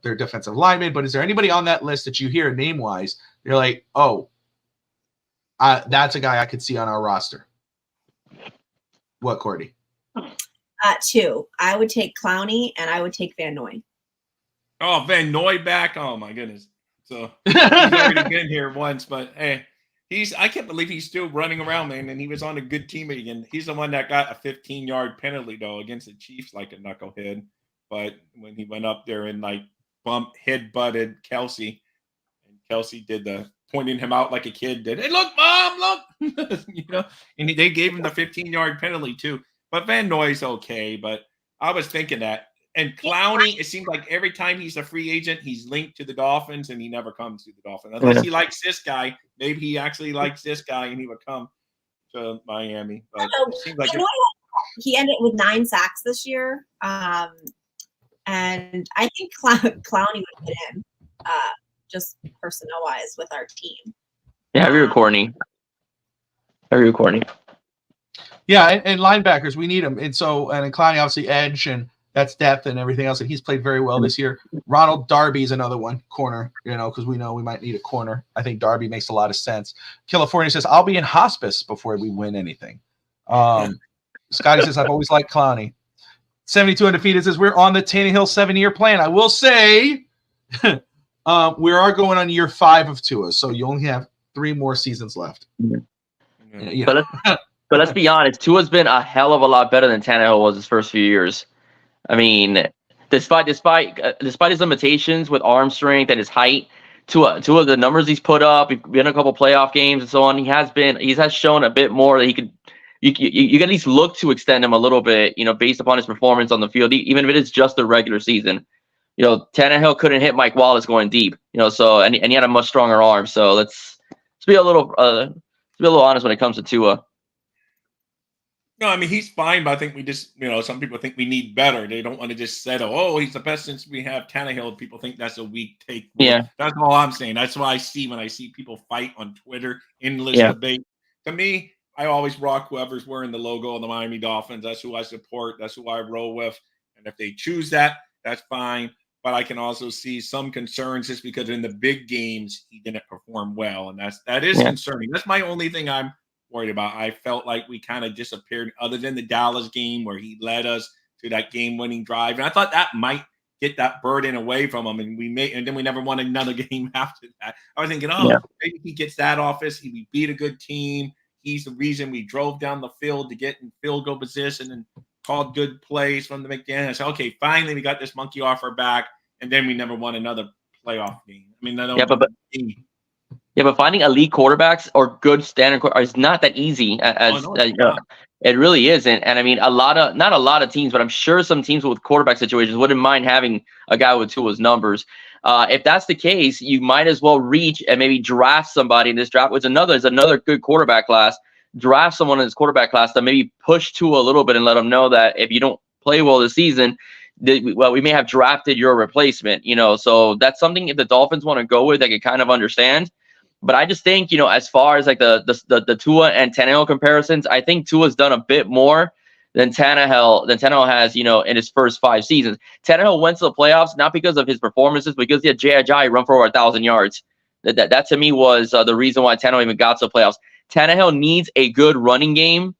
their defensive lineman, but is there anybody on that list that you hear name wise? You're like, oh, that's a guy I could see on our roster. What, Courtney? Two. I would take Clowney and I would take Van Noy. Oh, Van Noy back. Oh my goodness. So he's already been here once, but hey, I can't believe he's still running around, man. And he was on a good team again. He's the one that got a 15-yard penalty though against the Chiefs like a knucklehead. But when he went up there and like head-butted Kelsey, and Kelsey did the pointing him out like a kid did. Hey, look, Mom, look. And they gave him the 15-yard penalty too. But Van Noy's okay. But I was thinking that. And Clowney, it seems like every time he's a free agent, he's linked to the Dolphins, and he never comes to the Dolphins. Unless he likes this guy. Maybe he actually likes this guy, and he would come to Miami. But it seems like he ended with 9 sacks this year. And I think Clowney would fit in, just personnel-wise with our team. Yeah, every Courtney. Yeah, and linebackers, we need them. And Clowney, obviously, edge, and that's depth and everything else. And he's played very well this year. Ronald Darby is another one, corner, because we know we might need a corner. I think Darby makes a lot of sense. California says, I'll be in hospice before we win anything. Scotty says, I've always liked Clowney. 72 undefeated says, we're on the Tannehill 7-year plan. I will say we are going on year 5 of Tua, so you only have 3 more seasons left. Mm-hmm. Yeah. But let's be honest, Tua's been a hell of a lot better than Tannehill was his first few years. I mean, despite his limitations with arm strength and his height, Tua, the numbers he's put up, he's been in a couple playoff games and so on. He has shown a bit more that he could. You can at least look to extend him a little bit, based upon his performance on the field, even if it is just the regular season. Tannehill couldn't hit Mike Wallace going deep, so and he had a much stronger arm. So let's be a little honest when it comes to Tua. No, I mean, he's fine, but I think we just, some people think we need better. They don't want to just settle, oh, he's the best since we have Tannehill. People think that's a weak take. Yeah. That's all I'm saying. That's what I see when I see people fight on Twitter, endless debate. To me, I always rock whoever's wearing the logo of the Miami Dolphins. That's who I support. That's who I roll with. And if they choose that, that's fine. But I can also see some concerns just because in the big games, he didn't perform well. And that is concerning. That's my only thing I'm worried about. I felt like we kind of disappeared other than the Dallas game where he led us to that game-winning drive. And I thought that might get that burden away from him. And then we never won another game after that. I was thinking, maybe he gets that off us. We beat a good team. He's the reason we drove down the field to get in field goal position and called good plays from the McDaniel. I said, okay, finally we got this monkey off our back. And then we never won another playoff game. I mean, but finding elite quarterbacks or good standard quarterbacks is not that easy it really isn't. And I mean, not a lot of teams, but I'm sure some teams with quarterback situations wouldn't mind having a guy with Tua's numbers. If that's the case, you might as well reach and maybe draft somebody in this draft. There's another good quarterback class. Draft someone in this quarterback class to maybe push Tua a little bit and let them know that if you don't play well this season, we may have drafted your replacement. So that's something if the Dolphins want to go with, they can kind of understand. But I just think, as far as like the Tua and Tannehill comparisons, I think Tua's done a bit more than Tannehill has, in his first 5 seasons. Tannehill went to the playoffs not because of his performances, because he had Jay Ajayi run for over 1,000 yards. That to me was the reason why Tannehill even got to the playoffs. Tannehill needed a good running game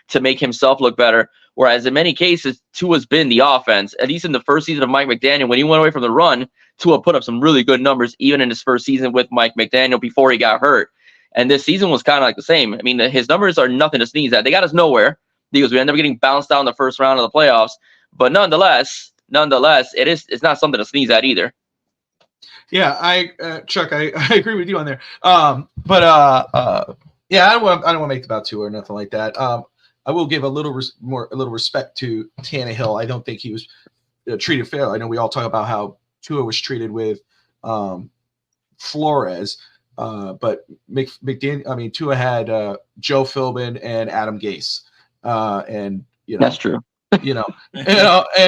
to make himself look better. Whereas in many cases, Tua's been the offense. At least in the first season of Mike McDaniel, when he went away from the run, Tua put up some really good numbers, even in his first season with Mike McDaniel before he got hurt. And this season was kind of like the same. I mean, his numbers are nothing to sneeze at. They got us nowhere because we ended up getting bounced out in the first round of the playoffs. But nonetheless, nonetheless, it's not something to sneeze at either. Yeah, Chuck, I agree with you on there. Yeah, I don't want to make about two or nothing like that. I will give a little respect to Tannehill. I don't think he was treated fairly. I know we all talk about how Tua was treated with Flores, but Tua had Joe Philbin and Adam Gase, and that's true. And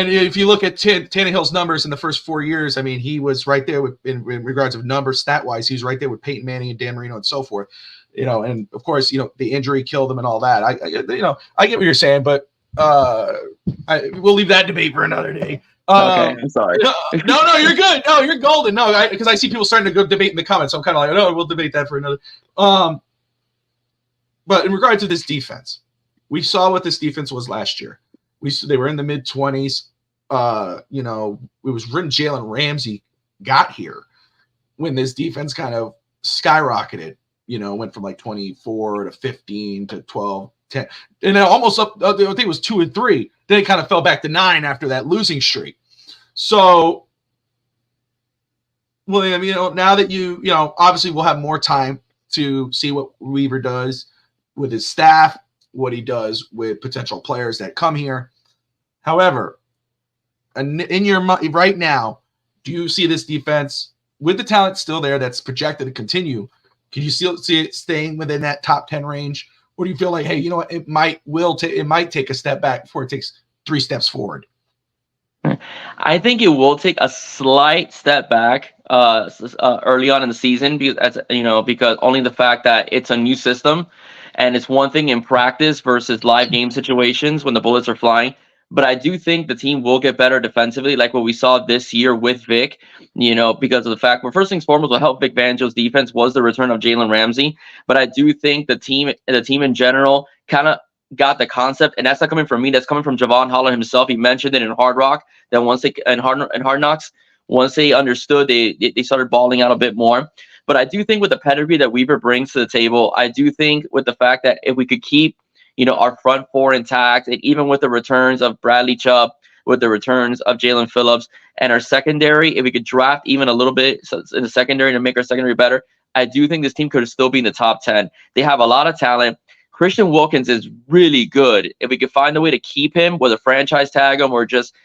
if you look at Tannehill's numbers in the first 4 years, I mean, he was right there in regards of numbers, stat wise, he's right there with Peyton Manning and Dan Marino and so forth. And of course, the injury killed him and all that. I get what you're saying, but we'll leave that debate for another day. Okay, I'm sorry. No, you're good. No, you're golden. No, because I see people starting to go debate in the comments. So I'm kind of like, no, we'll debate that for another. But in regard to this defense, we saw what this defense was last year. They were in the mid-20s. It was when Jalen Ramsey got here when this defense kind of skyrocketed. Went from like 24 to 15 to 12, 10, and then almost up. I think it was 2 and 3. Then it kind of fell back to 9 after that losing streak. So, William, now that obviously we'll have more time to see what Weaver does with his staff, what he does with potential players that come here. However, in your mind right now, do you see this defense with the talent still there that's projected to continue? Can you still see it staying within that top 10 range? Or do you feel like, hey, you know what, it might take a step back before it takes 3 steps forward? I think it will take a slight step back early on in the season because only the fact that it's a new system and it's one thing in practice versus live game situations when the bullets are flying. But I do think the team will get better defensively, like what we saw this year with Vic, because of the fact, first things foremost, what helped Vic Fangio's defense was the return of Jalen Ramsey. But I do think the team in general kind of got the concept, and that's not coming from me. That's coming from Javon Holland himself. He mentioned it in Hard Rock that Hard Knocks, once they understood, they started balling out a bit more. But I do think with the pedigree that Weaver brings to the table, I do think with the fact that if we could keep our front four intact, and even with the returns of Bradley Chubb, with the returns of Jalen Phillips, and our secondary, if we could draft even a little bit in the secondary to make our secondary better, I do think this team could still be in the top 10. They have a lot of talent. Christian Wilkins is really good. If we could find a way to keep him, whether franchise tag him or just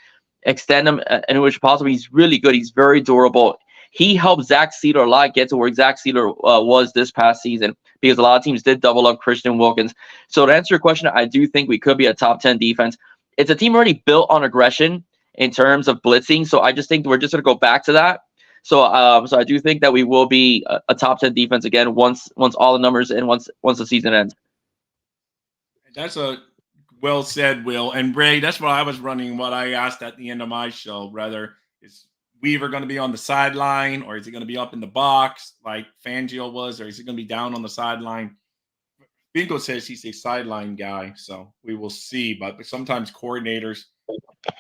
extend him in which possible, he's really good. He's very durable. He helped Zach Sealer a lot get to where Zach Sealer was this past season, because a lot of teams did double up Christian Wilkins. So to answer your question, I do think we could be a top 10 defense. It's a team already built on aggression in terms of blitzing. So I just think we're just going to go back to that. So I do think that we will be a top 10 defense again once all the numbers and once the season ends. That's a well said, Will. And Ray, that's what I was running, what I asked at the end of my show. Rather, is Weaver going to be on the sideline, or is he going to be up in the box like Fangio was, or is he going to be down on the sideline? Bingo says he's a sideline guy, so we will see. But sometimes coordinators,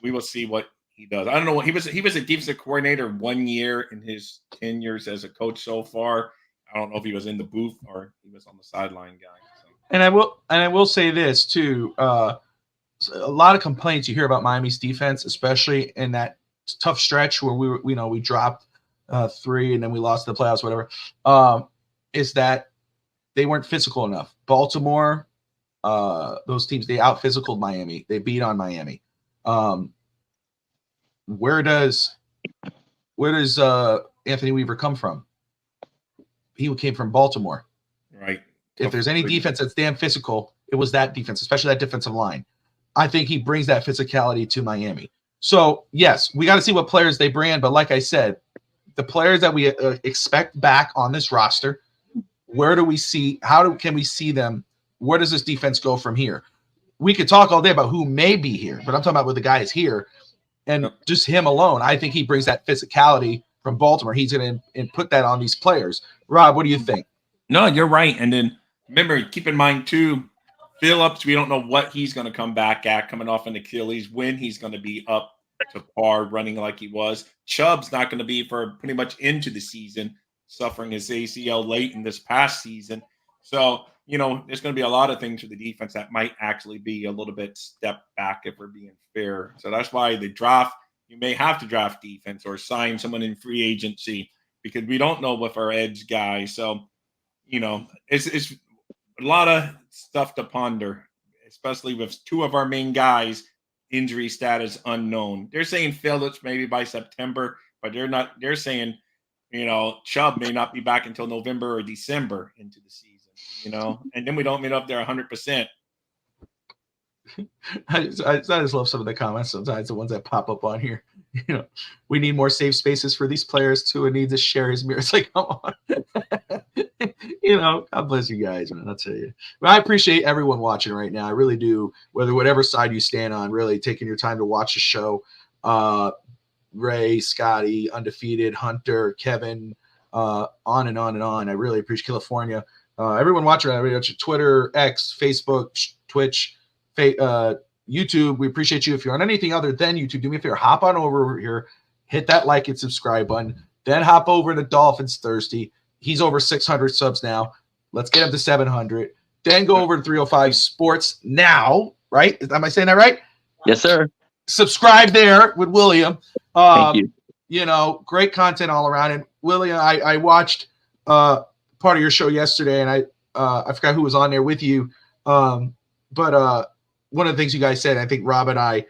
we will see what he does. I don't know what he was a defensive coordinator 1 year in his 10 years as a coach so far. I don't know if he was in the booth or he was on the sideline guy. So. And I will say this too. A lot of complaints you hear about Miami's defense, especially in that tough stretch where we dropped 3 and then we lost the playoffs, whatever, is that they weren't physical enough. Baltimore, those teams, they out-physicaled Miami. They beat on Miami. Where does Anthony Weaver come from? He came from Baltimore. Right. If there's any defense that's damn physical, it was that defense, especially that defensive line. I think he brings that physicality to Miami. So, yes, we got to see what players they bring in. But like I said, the players that we expect back on this roster, where do we see – can we see them? Where does this defense go from here? We could talk all day about who may be here, but I'm talking about with the guys here. And just him alone, I think he brings that physicality from Baltimore. He's going to put that on these players. Rob, what do you think? No, you're right. And then remember, keep in mind, too, Phillips, we don't know what he's going to come back at coming off an Achilles, when he's going to be up to par running like he was. Chubb's not going to be for pretty much into the season, suffering his ACL late in this past season. So, there's going to be a lot of things for the defense that might actually be a little bit step back if we're being fair. So that's why the draft you may have to draft defense or sign someone in free agency because we don't know with our edge guy. So, it's a lot of stuff to ponder, especially with two of our main guys, injury status unknown. They're saying Phillips maybe by September, but they're saying, Chubb may not be back until November or December into the season, and then we don't meet up there 100%. I just love some of the comments sometimes, the ones that pop up on here. We need more safe spaces for these players too, and need to share his mirror. It's like, come on. God bless you guys, man. I'll tell you. But I appreciate everyone watching right now. I really do. Whatever side you stand on, really taking your time to watch the show. Ray, Scotty, Undefeated, Hunter, Kevin, on and on and on. I really appreciate California. Everyone watching, Twitter, X, Facebook, Twitch, YouTube. We appreciate you. If you're on anything other than YouTube, do me a favor, hop on over here, hit that like and subscribe button, then hop over to Dolphins Thirsty. He's over 600 subs now. Let's get him to 700. Then go over to 305 Sports Now, right? Am I saying that right? Yes, sir. Subscribe there with William. Thank you. Great content all around. And William, I watched part of your show yesterday, and I forgot who was on there with you. But one of the things you guys said, I think Rob and I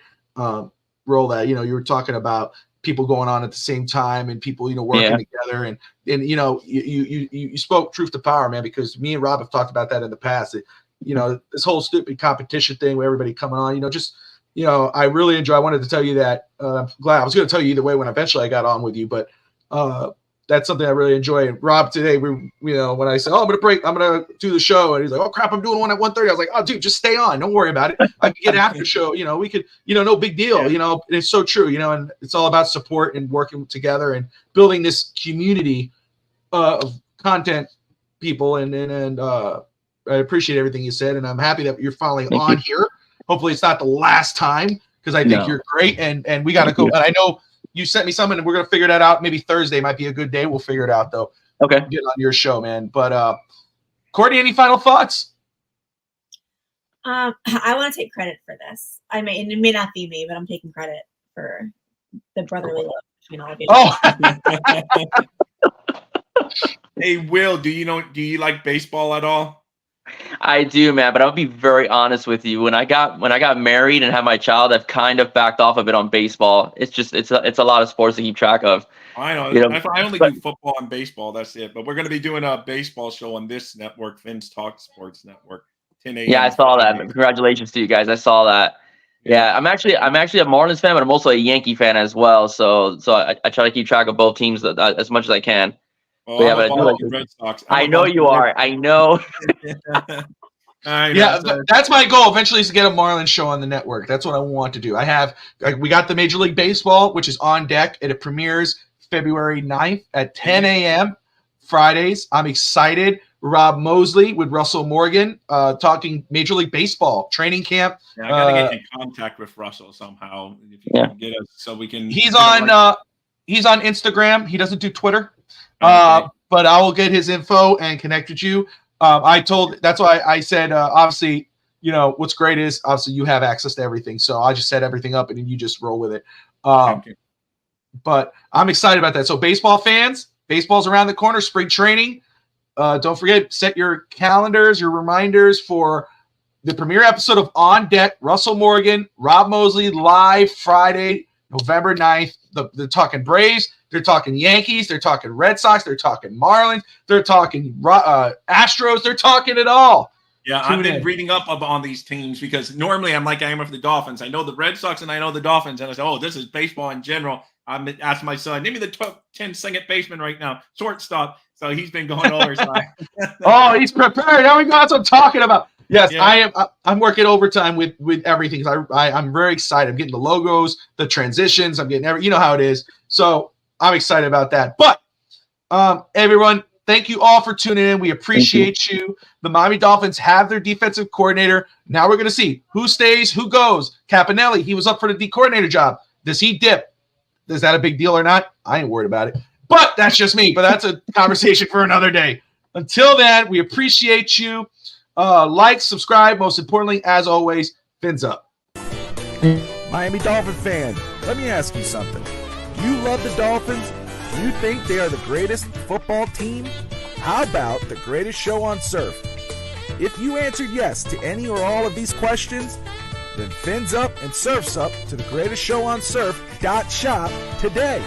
roll that, you were talking about people going on at the same time and people, working together. And you spoke truth to power, man, because me and Rob have talked about that in the past. This whole stupid competition thing where everybody coming on, I really enjoy. I wanted to tell you that. I'm glad. I was going to tell you either way when eventually I got on with you, but that's something I really enjoy. And Rob, today, when I said, I'm going to do the show, and he's like, oh crap, I'm doing one at 1:30. I was like, oh dude, just stay on. Don't worry about it. I can get after show. We could, no big deal. And it's so true, and it's all about support and working together and building this community of content people. And I appreciate everything you said. And I'm happy that you're finally on here. Hopefully it's not the last time, because I think you're great. And we got to go. And I know you sent me something, and we're going to figure that out. Maybe Thursday might be a good day. We'll figure it out, though. Okay. Get on your show, man. But Courtney, any final thoughts? I want to take credit for this. It may not be me, but I'm taking credit for the brotherly love between all of you. Oh. Hey, Will, do you like baseball at all? I do, man, but I'll be very honest with you. When I got married and had my child, I've kind of backed off a bit on baseball. It's just it's a lot of sports to keep track of. I know. I only do football and baseball. That's it. But we're going to be doing a baseball show on this network, Finn's Talk Sports Network, 10 a.m. Yeah, I saw that. Congratulations to you guys. I saw that. Yeah, I'm actually a Marlins fan, but I'm also a Yankee fan as well. So I try to keep track of both teams as much as I can. Oh, yeah, but I do like the Red Sox. I know you are. I know. That's my goal eventually, is to get a Marlins show on the network. That's what I want to do. We got the Major League Baseball, which is on deck, and it premieres February 9th at 10 a.m. Fridays. I'm excited. Rob Mosley with Russell Morgan talking Major League Baseball training camp. Yeah, I gotta get in contact with Russell somehow. If you can get us so we can. He's on Instagram. He doesn't do Twitter. Okay. But I will get his info and connect with you. That's why I said, obviously, what's great is obviously you have access to everything. So I just set everything up and then you just roll with it. Okay. But I'm excited about that. So baseball fans, baseball's around the corner, spring training. Don't forget, set your calendars, your reminders for the premiere episode of On Deck, Russell Morgan, Rob Mosley, live Friday, November 9th. They're talking Braves. They're talking Yankees. They're talking Red Sox. They're talking Marlins. They're talking Astros. They're talking it all. Yeah, I've been reading up on these teams because normally I'm like I am with the Dolphins. I know the Red Sox and I know the Dolphins. And I say, oh, this is baseball in general. I'm asking my son, name me the top 10 second baseman right now, shortstop. So he's been going over. Oh, he's prepared. Now we know what I'm talking about. Yes, yeah. I'm working overtime with everything. I'm very excited. I'm getting the logos, the transitions. I'm getting you know how it is. So I'm excited about that. But everyone, thank you all for tuning in. We appreciate you. The Miami Dolphins have their defensive coordinator. Now we're going to see who stays, who goes. Capinelli, he was up for the D coordinator job. Does he dip? Is that a big deal or not? I ain't worried about it. But that's just me. But that's a conversation for another day. Until then, we appreciate you. Like, subscribe. Most importantly, as always, fins up. Miami Dolphin fan, Let me ask you something. You love the Dolphins? You think they are the greatest football team? How about the greatest show on surf? If you answered yes to any or all of these questions, then fins up and surfs up to the greatest show on surf.shop today.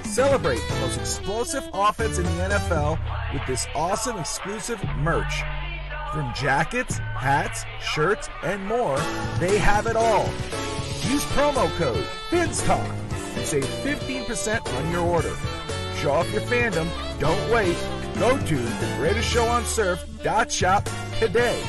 Celebrate the most explosive offense in the NFL with this awesome exclusive merch. From jackets, hats, shirts, and more, they have it all. Use promo code FINSTALK and save 15% on your order. Show off your fandom. Don't wait. Go to thegreatestshowonsurf.shop today.